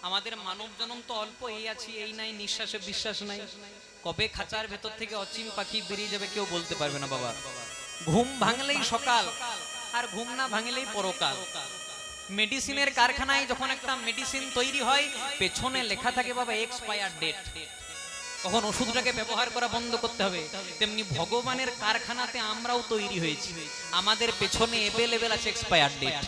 আমাদের মানব জনম তো অল্প, এই আছি এই নাই, নিঃশ্বাসে বিশ্বাস নাই, কবে খাঁচার ভেতর থেকে অচিন পাখি বেরিয়ে যাবে কেউ বলতে পারবে না বাবা। ঘুম ভাঙলেই সকাল, আর ঘুম না ভাঙলেই পরকাল। মেডিসিনের কারখানায় যখন একটা মেডিসিন তৈরি হয়, পেছনে লেখা থাকে বাবা এক্সপায়ার ডেট, কখন ওষুধটাকে ব্যবহার করা বন্ধ করতে হবে। তেমনি ভগবানের কারখানাতে আমরাও তৈরি হয়েছি, আমাদের পেছনে অ্যাভেলেবেল আছে এক্সপায়ার ডেট।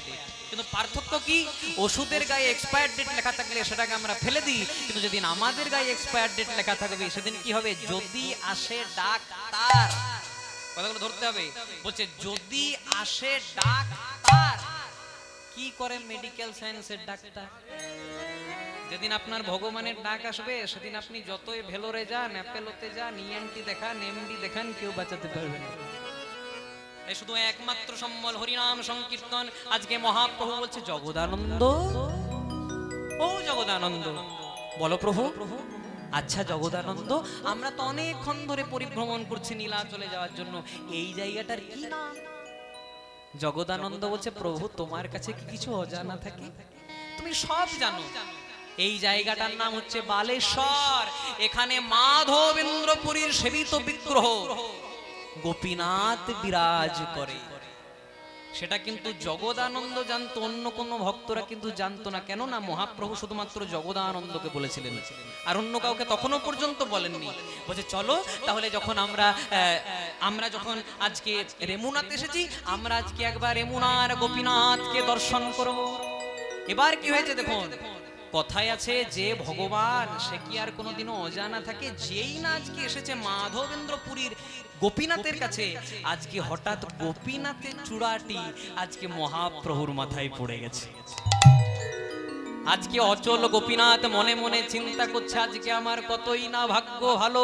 কিন্তু পার্থক্য কি? ওষুধের গায়ে এক্সপায়ার ডেট লেখা থাকলে সেটাকে আমরা ফেলে দিই, কিন্তু যেদিন আমাদের গায়ে এক্সপায়ার ডেট লেখা থাকবে সেদিন কি হবে? যদি আসে ডাক্তার, কথাগুলো ধরতে হবে, বলছে যদি আসে ডাক্তার। কি করে মেডিকেল সায়েন্সের ডাক্তার? যেদিন আপনার ভগবানের ডাক আসবে, সেদিন আপনি যতই ভেলোরে যান, অ্যাপেলোতে যান, ইএনটি দেখান, এমডি দেখান, কেউ বাঁচাতে পারবে না। তাই শুধু একমাত্র সম্বল হরিনাম সংকীর্তন। আজকে মহাপ্রভু বলছে, জগদানন্দ, ও জগদানন্দ, বলো প্রভু। আচ্ছা জগদানন্দ, আমরা তো অনেকক্ষণ ধরে পরিভ্রমণ করছি নীলাচলে যাওয়ার জন্য, এই জায়গাটার কি নাম? জগদানন্দ বলছে, প্রভু তোমার কাছে কি কিছু অজানা থাকে? তুমি সব জানো। এই জায়গাটার নাম হচ্ছে বালেশ্বর। এখানে মাধবেন্দ্রপুরীর সেবিত বিগ্রহ গোপীনাথ বিরাজ করে। সেটা কিন্তু জগদানন্দ জানতো, অন্য কোনো ভক্তরা কিন্তু জানতো না। কেন না? মহাপ্রভু শুধুমাত্র জগদানন্দকে বলেছিলেন, আর অন্য কাউকে তখনও পর্যন্ত বলেননি। বলছে চলো তাহলে, যখন আমরা যখন আজকে রেমুনাথ এসেছি, আমরা আজকে একবার রেমুনার গোপীনাথকে দর্শন করব। এবার কি হয়েছে দেখুন, কথায় আছে যে ভগবান সে কি আর কোনোদিনও অজানা থাকে? যেই না আজকে এসেছে মাধবেন্দ্রপুরীর গোপীনাথের কাছে, আজকে হঠাৎ গোপীনাথের চূড়াটি আজকে মহাপ্রভুর মাথায় পড়ে গেছে। আজকে অচল গোপীনাথ মনে মনে চিন্তা করছে, আজকে আমার কতই না ভাগ্য ভালো,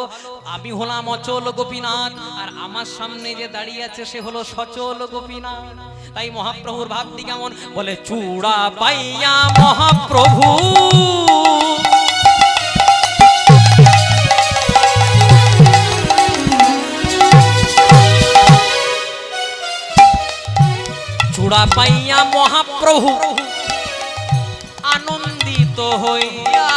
আমি হলাম অচল গোপীনাথ, আর আমার সামনে যে দাঁড়িয়ে আছে সে হলো সচল গোপীনাথ। তাই মহাপ্রভুর ভাবটি কেমন? বলে চূড়া পাইয়া মহাপ্রভু চূড়া পাইয়া মহাপ্রভু আনন্দিত হইয়া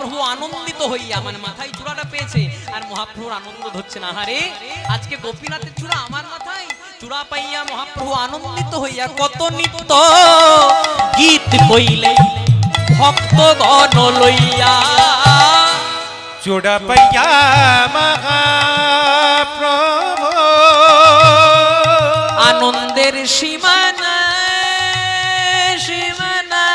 মহাপ্রভু আনন্দিত হইয়া মানে মাথায় চূড়াটা পেয়েছে আর মহাপ্রভুর আনন্দ ধরছে না, আরে আজকে গোপীনাথের চূড়া আমার মাথায়, চূড়া পাইয়া মহাপ্রভু আনন্দিত হইয়া কত নিত্য গীত কইলে ভক্তগণ লইয়া। চূড়া পাইয়া মহাপ্রভু আনন্দের সীমানা সীমানা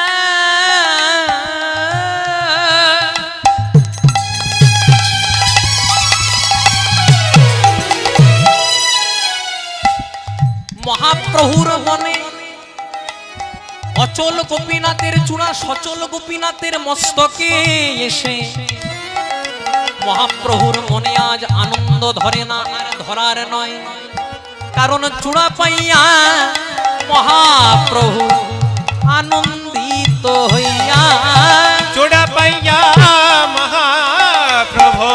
মহাপ্রভুর মনে অচল গোপীনাথের চূড়া সচল গোপীনাথের মস্তকে এসে মহাপ্রভুর মনে আজ আনন্দ ধরে না আর ধরার নয়, কারণ চূড়া পাইয়া মহাপ্রভু আনন্দিত হইয়া। চূড়া পাইয়া মহাপ্রভু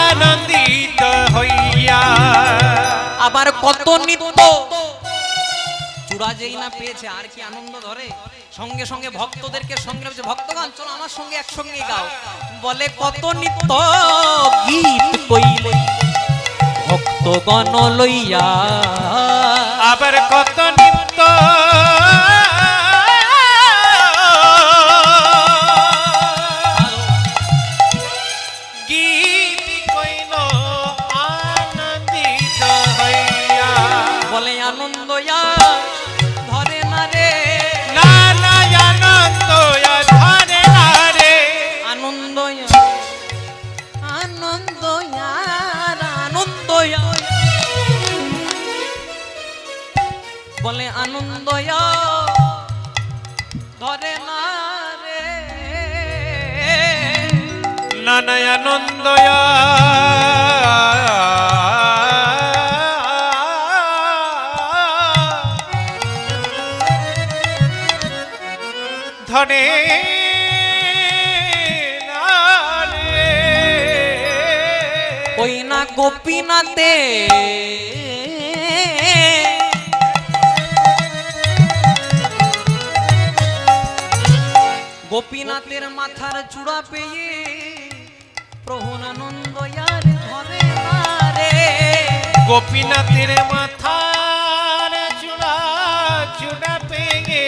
আনন্দিত হইয়া। আবার কত নিত্য চূড়া যেই না পেয়েছে আর কি আনন্দ ধরে, সঙ্গে সঙ্গে ভক্তদেরকে সঙ্গে বলছে ভক্তগণ চলো আমার সঙ্গে একসঙ্গে গাও, বলে কত নিত্য গীত কইলে ভক্তগণ লইয়া। আবার কত নিত্য গীত কইল আনন্দিত হইয়া। বলে আনন্দ ধরে না রে, না না আনন্দ ধরে না রে, আনন্দ আনন্দ আনন্দ বলে আনন্দ ধরে না রে, না না আনন্দ ধরে না রে। ওই না গোপীনাথে গোপীনাথের মাথার চূড়া পেয়ে প্রভু আনন্দ ধরে না রে। গোপীনাথের মাথার চূড়া চূড়া পেয়ে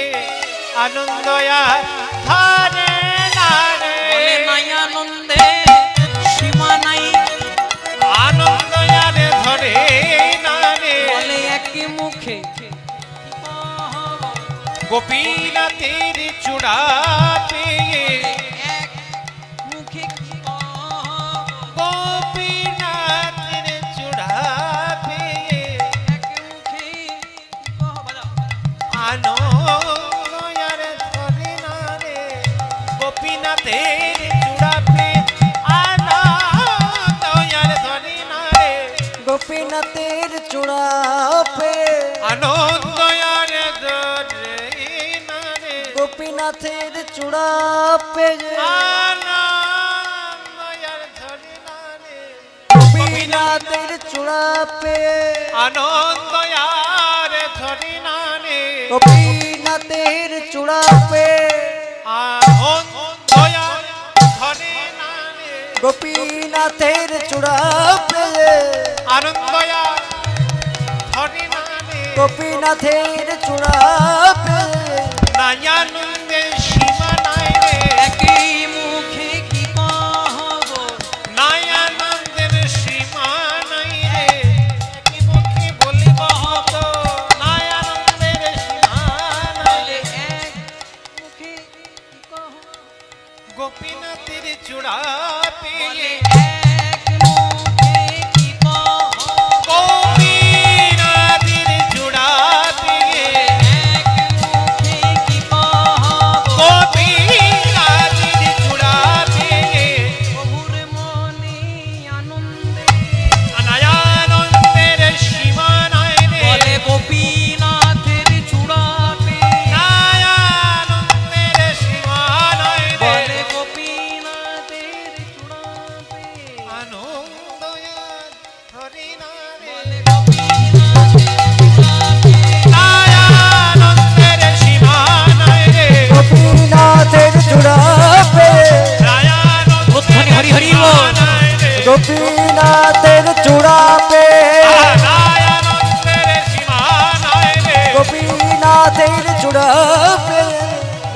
আনন্দ ধরে না রে। বলে নাই আনন্দে সীমা নাই, আনন্দ ধরে না রে। বলে একই মুখে গোপীনাথের চূড়া পেয়ে এক মুখে গোপীনাথের চূড়া পেয়ে এক মুখে আনন্দ ধরে না রে। গোপীনাথের চূড়া পেয়ে আনন্দ ধরে না রে। গোপীনাথের চূড়া পে আনন্দ ধরে না রে। গোপীনাথের চূড়া পে গোপীনাথের চূড়া পে আনন্দ ধরে না রে। গোপীনাথের চূড়া পে আনন্দ ধরে না রে। গোপীনাথের চূড়া পে আনন্দ ধরে না রে। গোপীনাথের চূড়া পে নাই আনন্দের সীমা নাই রে। একই মুখে কি কহব, নাই আনন্দের সীমা নাই রে। কি মুখে বলিব হত নাই আনন্দের সীমা নাই বলে রে। এক মুখে কি কহব, গোপীনাথের চূড়া বলে পেয়ে এক মুখে কি কহব, গোপীনাথের চূড়া পেয়ে এক মুখে কি কহব, গোপীনাথের চূড়া পেয়ে প্রভুর মনে আনন্দে আনন্দের সীমা নাই রে। বলে গোপীনাথের চূড়া পেয়ে, নাই আনন্দের সীমা নাই রে। বলে গোপীনাথের চূড়া পেয়ে হরি বল। গোপীনাথের চূড়া পে নারায়ণের সীমা নাই রে গোপীনাথের চূড়া পে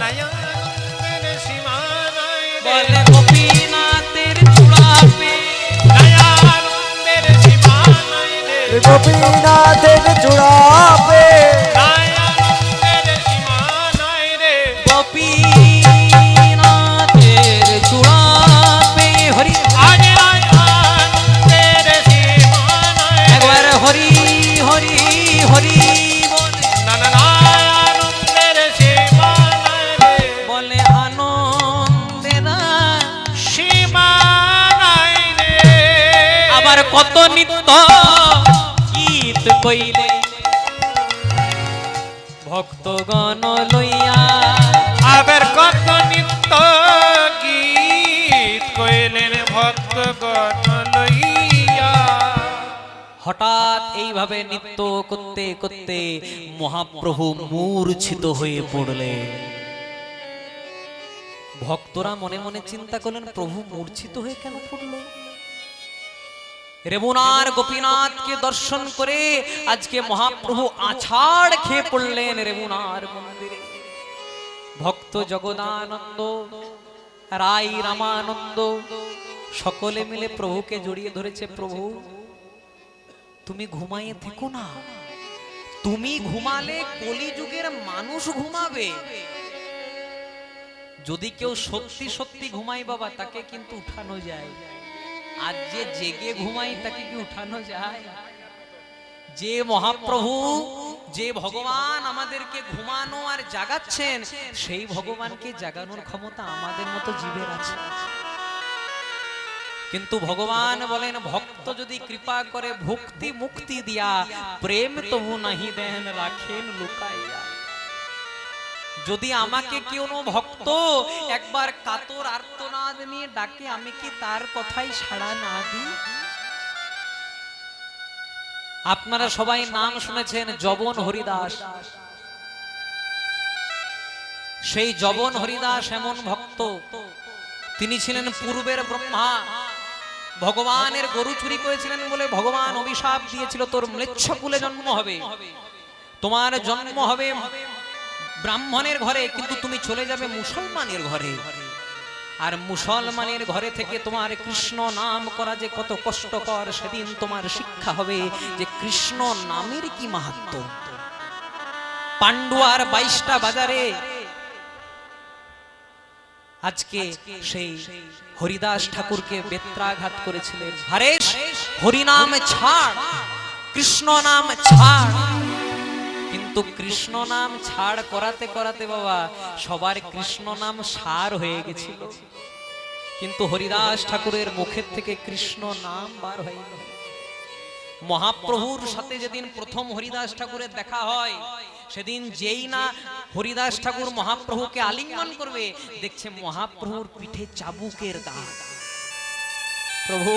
নারায়ণের সীমা নাই রে বলে গোপীনাথের চূড়া পে নারায়ণের সীমা নাই রে গোপীনাথের চূড়া পে নারায়ণের সীমা নাই রে গোপীনাথের চূড়া পে হরি আরে নারায়ণের সীমা নাই রে একবার হরি হরি হরি বলে নারায়ণের সীমা নাই রে বলে আনন্দের সীমা নাই রে আবার কত নিত্য গীত কইলে ভক্তগণ লইয়া আবার কত নিত্য গীত কইলেন ভক্তগণ লইয়া হঠাৎ এইভাবে নৃত্য করতে করতে মহাপ্রভু মূর্ছিত হয়ে পড়লেন। ভক্তরা মনে মনে চিন্তা করলেন প্রভু মূর্ছিত হয়ে কেন পড়ল। রেবুনার গোপীনাথকে দর্শন করে আজকে মহাপ্রভু আছাড় খেয়ে পড়লেন রেবুনার মন্দিরে। ভক্ত জগদানন্দ রাই রামানন্দ সকলে মিলে প্রভুকে জড়িয়ে ধরেছে। প্রভু তুমি ঘুমাইয়ে থেকো না, তুমি ঘুমালে কলিযুগের মানুষ ঘুমাবে। যদি কেউ সত্যি সত্যি ঘুমাই বাবা তাকে কিন্তু উঠানো যায়, আর যে জেগে ঘুমাই তাকে কি উঠানো যায়? যে মহাপ্রভু যে ভগবান আমাদেরকে ঘুমানো আর জাগাচ্ছেন সেই ভগবানকে জাগানোর ক্ষমতা আমাদের মতো জীবের আছে। কিন্তু ভগবান বলেন ভক্ত যদি কৃপা করে ভক্তি মুক্তি দিয়া প্রেম তবু নাহি দেন রাখেন লুকাইয়া। যদি আমাকে কেউ ভক্ত একবার কাতর আর্তনাদ নিয়ে ডাকে আমি কি তার কথাই সাড়া না দিই? আপনারা সবাই নাম শুনেছেন জবন হরিদাস। সেই জবন হরিদাস এমন ভক্ত, তিনি ছিলেন পূর্বের ব্রহ্মা। ভগবানের গরু চুরি করেছিলেন বলে ভগবান অভিশাপ দিয়েছিল তোর ম্লেচ্ছ কুলে জন্ম হবে, তোমার জন্ম হবে ব্রাহ্মণের ঘরে, কিন্তু তুমি চলে যাবে মুসলমানের ঘরে। আর মুসলমানের ঘরে থেকে তোমার কৃষ্ণ নাম করা যে কত কষ্টকর সেদিন তোমার শিক্ষা হবে যে কৃষ্ণ নামের কি মাহাত্ম্য। পান্ডুয়ার 22টা বাজারে আজকে সেই হরিদাস ঠাকুরকে বেত্রাঘাত করেছিলেন। হরেশ হরিনাম ছাড়, কৃষ্ণ নাম ছাড়। কিন্তু কৃষ্ণ নাম ছাড় করাতে করাতে বাবা সবার কৃষ্ণ নাম সার হয়ে গেছিল, কিন্তু হরিদাস ঠাকুরের মুখের থেকে কৃষ্ণ নাম বার হয়নি। মহাপ্রভুর সাথে যেদিন প্রথম হরিদাস ঠাকুরের দেখা হয় সেদিন যেই না হরিদাস ঠাকুর মহাপ্রভুকে আলিঙ্গন করবে দেখছে মহাপ্রভুর পিঠে চাবুকের দাগ। প্রভু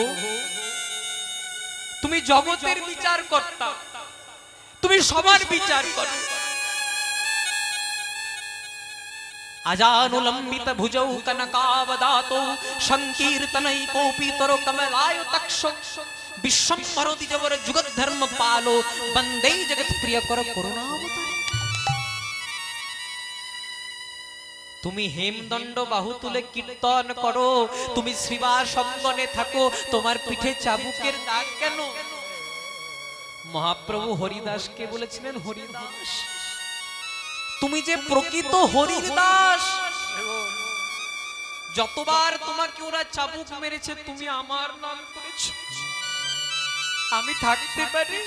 তুমি জগতের বিচার কর্তা, তুমি সবার বিচার করো। আজানুলম্বিত ভুজৌ কনকাবদাতো সংকীর্তনৈকোপিতরো কমলায়ুতক্ষ বিশ্বম্ভরো দ্বিজবর যুগধর্ম পালো বন্দে জগৎ প্রিয় কর করুণাবতার। তুমি হেমদণ্ড বাহু তুলে কীর্তন করো, তুমি শ্রীবাস অঙ্গনে থাকো, তোমার পিঠে চাবুকের দাগ কেন? মহাপ্রভু হরিদাসকে বলেছিলেন হরিদাস তুমি যে প্রকৃত হরির দাস, যতবার তোমাকে ওরা চাবুক মেরেছে তুমি আমার নাম করেছো, আমি থাকতে পারি?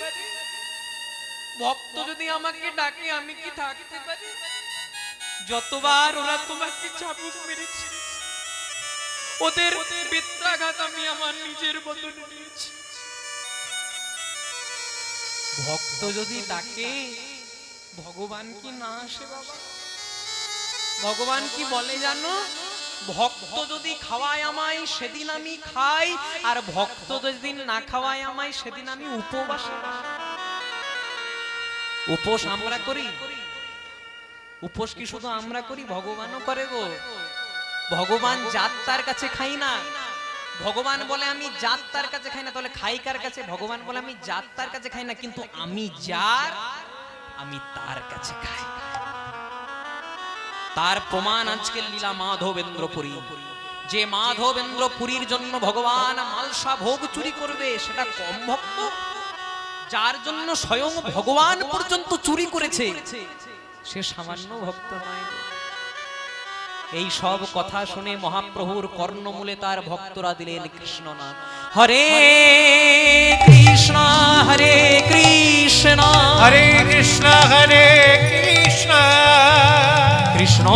ভক্ত যদি আমাকে ডাকে আমি কি থাকতে পারি? যতবার ওরা তোমাকে চাবুক মেরেছে ওদের বেত্রাঘাত আমি আমার নিজের বদলে নিয়েছি। ভক্ত যদি ডাকে ভগবান কি না আসে বাবা? ভগবান কি বলে জানো? ভক্ত যদি খাওয়ায় আমায় সেদিন আমি খাই, আর ভক্ত যেদিন না খাওয়ায় আমায় সেদিন আমি উপবাস। উপোস আমরা করি? উপোস কি শুধু আমরা করি? ভগবানও করে গো। ভগবান জাত তার কাছে খাই না, ভগবান বলে আমি জাত তার কাছে খাই না, তাহলে খাই কার কাছে? ভগবান বলে আমি জাত তার কাছে খাই না, কিন্তু আমি যার আমি তার কাছে খাই। তার প্রমাণ আজকের লীলা মাধবেন্দ্রপুরী। যে মাধবেন্দ্রপুরীর জন্য ভগবান মালসা ভোগ চুরি করবে, সেটা কম ভক্ত? যার জন্য স্বয়ং ভগবান পর্যন্ত চুরি করেছে, সে সামান্য ভক্ত নয়। এই সব কথা শুনে মহাপ্রভুর কর্ণমূলে তার ভক্তরা দিলেন কৃষ্ণ নাম। হরে কৃষ্ণ হরে কৃষ্ণ হরে কৃষ্ণ হরে কৃষ্ণ কৃষ্ণ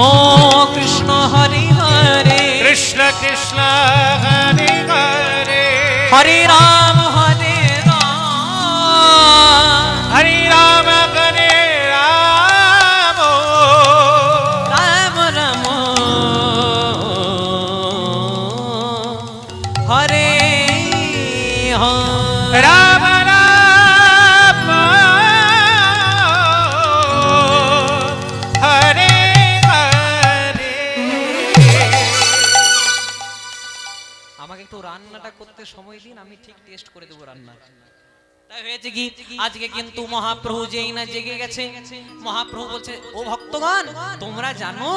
কৃষ্ণ হরে হরে কৃষ্ণ কৃষ্ণ হরে হরে হরে রাম হরে রাম হরে রাম হরে রাম রাম রাম হরে হরে রাম রাম হরে হরে। আমাকে একটু রান্নাটা করতে সময় দিন, আমি ঠিক টেস্ট করে দেবো রান্না। তাই হয়েছে কি, আজকে কিন্তু মহাপ্রভু যেই না জেগে গেছে, মহাপ্রভু বলছে ও ভক্তগণ তোমরা জানো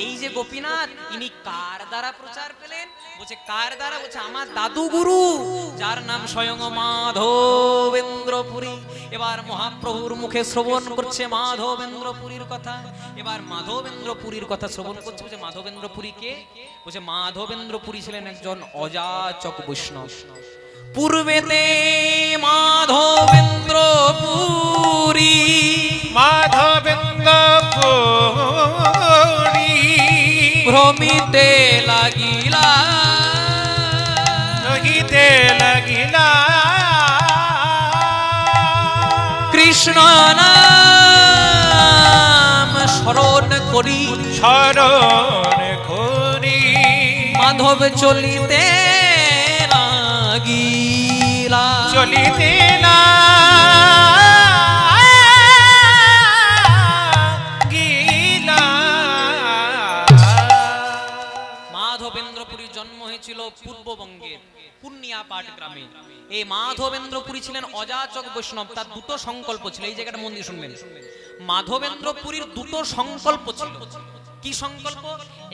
এই যে গোপীনাথ ইনি কার দ্বারা প্রচার পেলেন? বলছে কার দ্বারা? বলছে আমার দাদু গুরু, যার নাম স্বয়ং মাধবেন্দ্রপুরী। এবার মহাপ্রভুর মুখে শ্রবণ করছে মাধবেন্দ্রপুরীর কথা। এবার মাধবেন্দ্রপুরীর কথা শ্রবণ করছে। বলছে মাধবেন্দ্রপুরী কে? বলছে মাধবেন্দ্রপুরী ছিলেন একজন অযাচক বৈষ্ণব। পূর্বেতে মাধবেন্দ্রপুরী মাধবেন্দ্রপুরী ভ্রমিতে লাগিলা রহিতে লাগিলা কৃষ্ণ নাম স্মরণ করি শরণ করি মাধব চলিতে লাগিলা। চলিতে না গিলা। মাধবেন্দ্রপুরীর জন্ম হয়েছিল পূর্ববঙ্গের পূর্ণিয়া পাট গ্রামে। এই মাধবেন্দ্রপুরী ছিলেন অযাচক বৈষ্ণব। তার দুটো সংকল্প ছিল, এই জায়গাটা মন দিয়ে শুনবেন। মাধবেন্দ্রপুরীর দুটো সংকল্প ছিল। কি সংকল্প?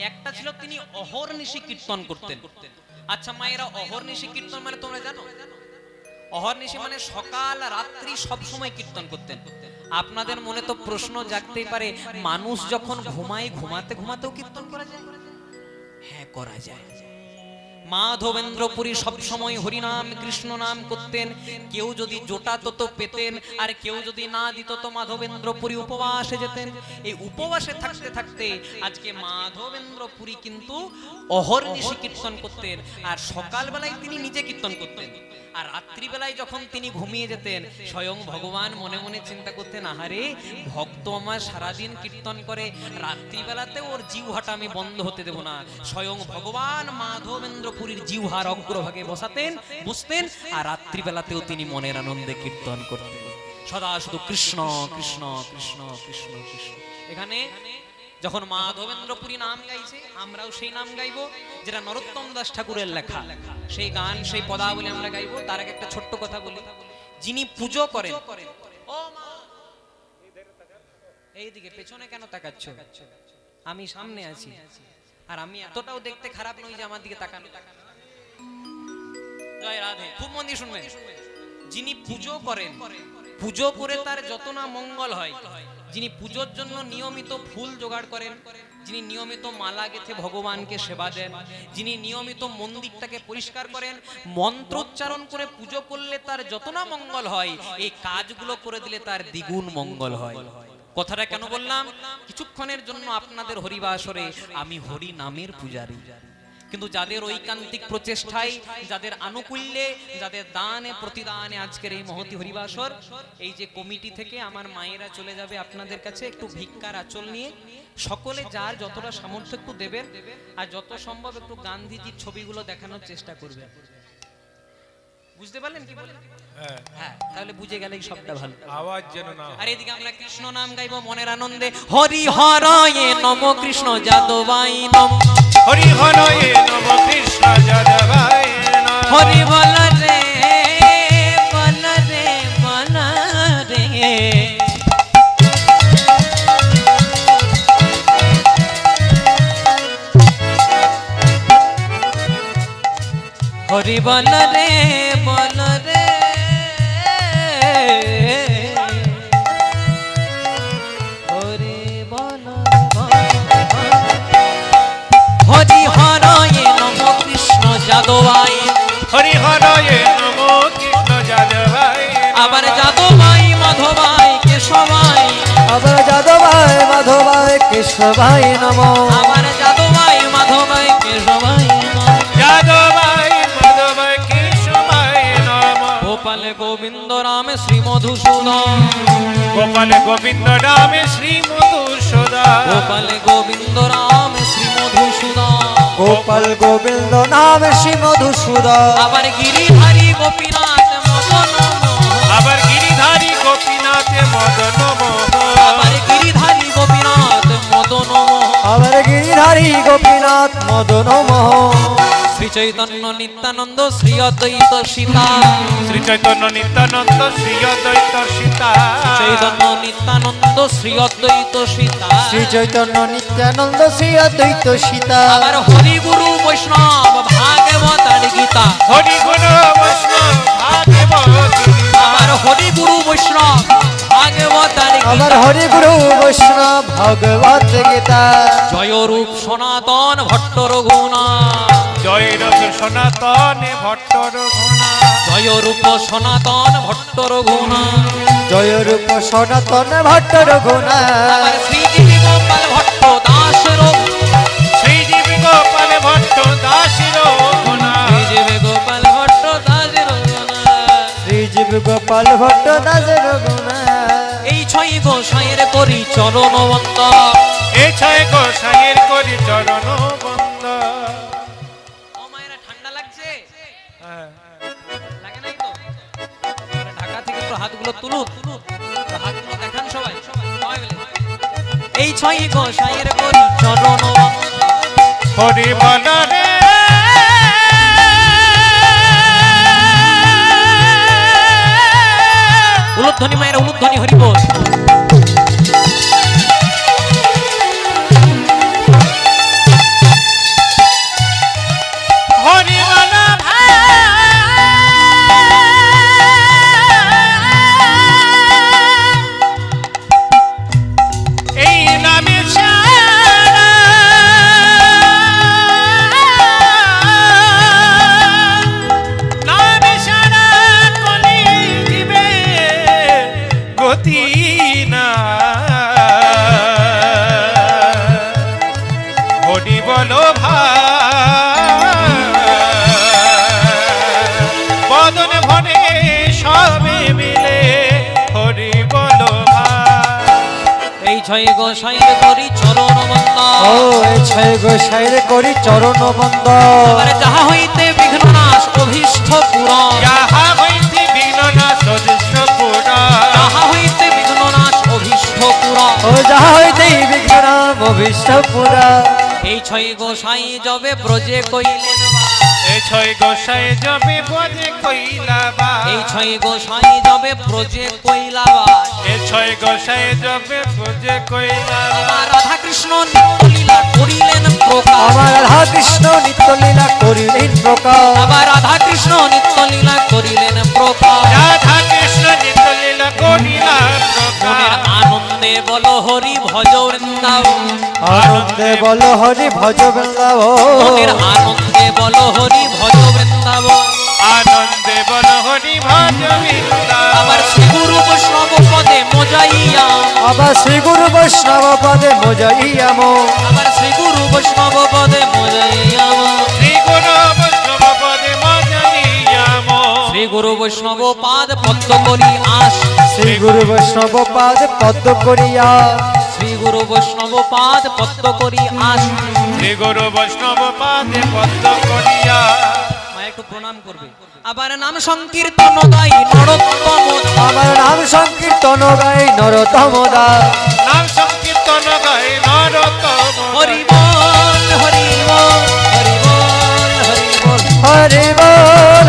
একটা ছিল তিনি অহর্নিশি কীর্তন করতেন। আচ্ছা মায়েরা, অহর্নিশি কীর্তন মানে তোমরা জানো? অহর্নিশি মানে সকাল রাত্রি সব সময় কীর্তন করতেন। আপনাদের মনে তো প্রশ্ন জাগতেই পারে, মানুষ যখন ঘুমায় ঘুমাতে ঘুমাতেও কীর্তন করা যায়? হ্যাঁ, করা যায়। মাধবেন্দ্রপুরী সব সময় হরিনাম কৃষ্ণ নাম করতেন। কেউ যদি জোটা তত পেতেন, আর কেউ যদি না দিত তো মাধবেন্দ্রপুরী উপবাসে যেতেন। এই উপবাসে থাকতে থাকতে আজকে মাধবেন্দ্রপুরী কিন্তু অহর্নিশি কীর্তন করতেন। আর সকালবেলায় তিনি নিজে কীর্তন করতেন, আর রাত্রিবেলায় যখন তিনি ঘুমিয়ে যেতেন স্বয়ং ভগবান মনে মনে চিন্তা করতেন, আহারে ভক্ত আমার সারাদিন কীর্তন করে, রাত্রিবেলাতে ওর জিহ্বাটা আমি বন্ধ হতে দেব না। স্বয়ং ভগবান মাধবেন্দ্রপুরীর জিহ্বার অগ্রভাগে বসতেন, আর রাত্রিবেলাতেও তিনি মনের আনন্দে কীর্তন করতেন। সদা শুধু কৃষ্ণ কৃষ্ণ কৃষ্ণ কৃষ্ণ কৃষ্ণ। এখানে যখন মাধবেন্দ্রপুরী নাম গাইছে, আমরাও সেই নাম গাইবো, যেটা নরোত্তম দাস ঠাকুরের লেখা। সেই গান, সেই পদাবলী আমরা গাইবো। তার আগে একটা ছোট্ট কথা বলি। যিনি পুজো করেন, ও মা এইদিকে পেছনে কেন তাকাচ্ছ? আমি সামনে আছি, আর আমি এতটাও দেখতে খারাপ নই যে আমার দিকে তাকানো। জয় রাধে। খুব মন দিয়ে শুনবেন। যিনি পুজো করেন, পুজো করে তার যত না মঙ্গল হয়, যিনি পুজোর জন্য নিয়মিত ফুল জোগাড় করেন, যিনি নিয়মিত মালা গেঁথে ভগবানকে সেবা দেন, যিনি নিয়মিত মন্দিরটাকে পরিষ্কার করেন, মন্ত্রোচ্চারণ করে পুজো করলে তার যত না মঙ্গল হয়, এই কাজগুলো করে দিলে তার দ্বিগুণ মঙ্গল হয়। কথাটা কেন বললাম? কিছুক্ষণের জন্য আপনাদের হরিবাসরে আমি হরি নামের পূজারী, কিন্তু যাদের ঐকান্তিক প্রচেষ্টায়, যাদের আনুকূল্যে, যাদের দানে প্রতিদানে আজকের এই মহতি হরিবাসর, এই যে কমিটি থেকে আমার মায়েরা চলে যাবে আপনাদের কাছে একটু ভিক্ষার আঁচল নিয়ে। সকলে যার যতটা সামর্থ্য একটু দেবেন, আর যত সম্ভব একটু গান্ধীজির ছবিগুলো দেখানোর চেষ্টা করবেন। বুঝতে পারলেন কি বলেন? হ্যাঁ, তাহলে বুঝে গেলেই সবটা ভালো। আওয়াজ যেন না। আর এদিকে আমরা কৃষ্ণ নাম গাইবো মনের আনন্দে। হরি হরয়ে নম কৃষ্ণ যাদবায় নম, হরি হরয়ে নম কৃষ্ণ যাদবায় হরি বল রে বল রে বল রে হরি বল রে বল রে হরি বল হরি হরয়ে নম কৃষ্ণ যাদবায় হরি হরয়ে নমো কৃষ্ণ যাদবায় আবার যাদবাই মাধবাই কেশবাই আবার যাদবায় মাধবায় কৃষ্ণবাই নমো আবার যাদবাই মাধবাই কেশবাই যাদবায় মাধবায় কেশবায় নমঃ গোপাল গোবিন্দ রাম শ্রী মধুসূদন গোপাল গোবিন্দ রামে শ্রী মধুসূদন গোপাল গোবিন্দ রাম শ্রী মধুসূদন গোপাল গোবিন্দ নাম শ্রী মধুসূদন আবার গিরিধারী গোপীনাথ মদন আবার গিরিধারী গোপীনাথে মদন আবার গিরিধারী গোপীনাথ মদন আবার গিরিধারী গোপীনাথ মদন মোহ শ্রী চৈতন্য নিত্যানন্দ শ্রী অদ্বৈত সীতা শ্রী চৈতন্য নিত্যানন্দ শ্রী অদ্বৈত সীতা চৈতন্য নিত্যানন্দ শ্রী অদ্বৈত সীতা শ্রী চৈতন্য নিত্যানন্দ শ্রী অদ্বৈত সীতা আবার হরি গুরু বৈষ্ণব ভাগবতার গীতা হরি গুণ বৈষ্ণব ভাগবত আবার হরি গুরু বৈষ্ণব ভাগবতার আমার গীতা হরি গুরু বৈষ্ণব ভগবত গীতা জয় রূপ সনাতন ভট্ট রঘুনা জয় রঘু সনাতনে ভট্ট রঘুনা জয় রূপ সনাতন ভট্ট রঘুনা জয় রূপ সনাতন ভট্ট রঘুনা আবার শ্রীজীবী গোপাল ভট্ট দাস রঘু শ্রীজীব গোপাল ভট্ট দাসির রঘুনা শ্রীজীবী গোপাল ভট্ট দাস রঘুনা শ্রীজীব গোপাল ভট্ট দাস রঘুনা এই ছয় গোসাইয়ের করি চরণ বন্দ এ ছয় গোসাইয়ের করি চরণ বন্দ ও মায়েরা ঠান্ডা লাগছে হ্যাঁ। লাগে নাই তো আরে ঢাকা থেকে একটু হাতগুলো তুলুন হাতগুলো দেখান সবাই সবাই মিলে এই ছয় গোসাইয়ের করি চরণ বন্দ হরি বল রে উলুধ্বনি মায়ের উলুধ্বনি হরি বল হরি বল এই নামে সারা নামে সারা কলি দিবে গতি না হরি বল বদন ভনে সবে মিলে হরি বল এই ছয় গোসাইয়ের করি চরণ বন্দ ও এই ছয় গোসাইর করি চরণ বন্দ এবারে যাহা হইতে বিঘ্ন নাশ অভীষ্ট পূরণ যাহা হইতে বিঘ্ন না সদৃশ্য পুরা যাহা হইতে বিঘ্ন নাশ অভীষ্ট পূরণ ও যাহা হইতেই বিঘ্নাম অভীষ্ট পুরা এই ছয় গোসাই যবে ব্রজে কইলেন বা। এই ছয় গোসাই যাবে বজে কইলাবা এই ছয় গোসাই যবে ব্রজে কইলাবাস এই ছয় গোসাই যাবে বজে কইলাবা আমার রাধা কৃষ্ণ নিত্যলীলা করিলেন প্রকাশ আমার রাধা কৃষ্ণ নিত্যলীলা করিলেন প্রকাশ আবার রাধা কৃষ্ণ নিত্যলীলা করিলেন প্রকাশ রাধা কৃষ্ণ নিত্য লীলা করিলা মনের আনন্দে বল হরি ভজ বৃন্দাবন আনন্দে বল হরি ভজ বৃন্দাব মনের আনন্দে বল হরি ভজ বৃন্দাবন আনন্দে বল হরি ভজ বৃন্দা আবার শ্রী গুরু বৈষ্ণব পদে মজাইয়া আবার শ্রী গুরু বৈষ্ণব পদে মজাইয়াম আবার শ্রী গুরু বৈষ্ণব পদে মজাইয়া শ্রী গুরু বৈষ্ণব পদে মজানিয়াম শ্রী গুরু বৈষ্ণব পাদ পদ্ম করি আস শ্রী গুরু বৈষ্ণব পাদ পদ্ম করিয়া শ্রী গুরু বৈষ্ণব পাদ পদ্ম করি আস শ্রী গুরু বৈষ্ণব পাদে পদ্ম করিয়া মা একটু প্রণাম করবে আবার নাম সংকীর্তন গাই নরোত্তম আমার নাম সংকীর্তন গাই নরোত্তম দাস নাম সংকীর্তন গায় নরতম হরি বল হরি বল হরি বল হরি বল হরি বল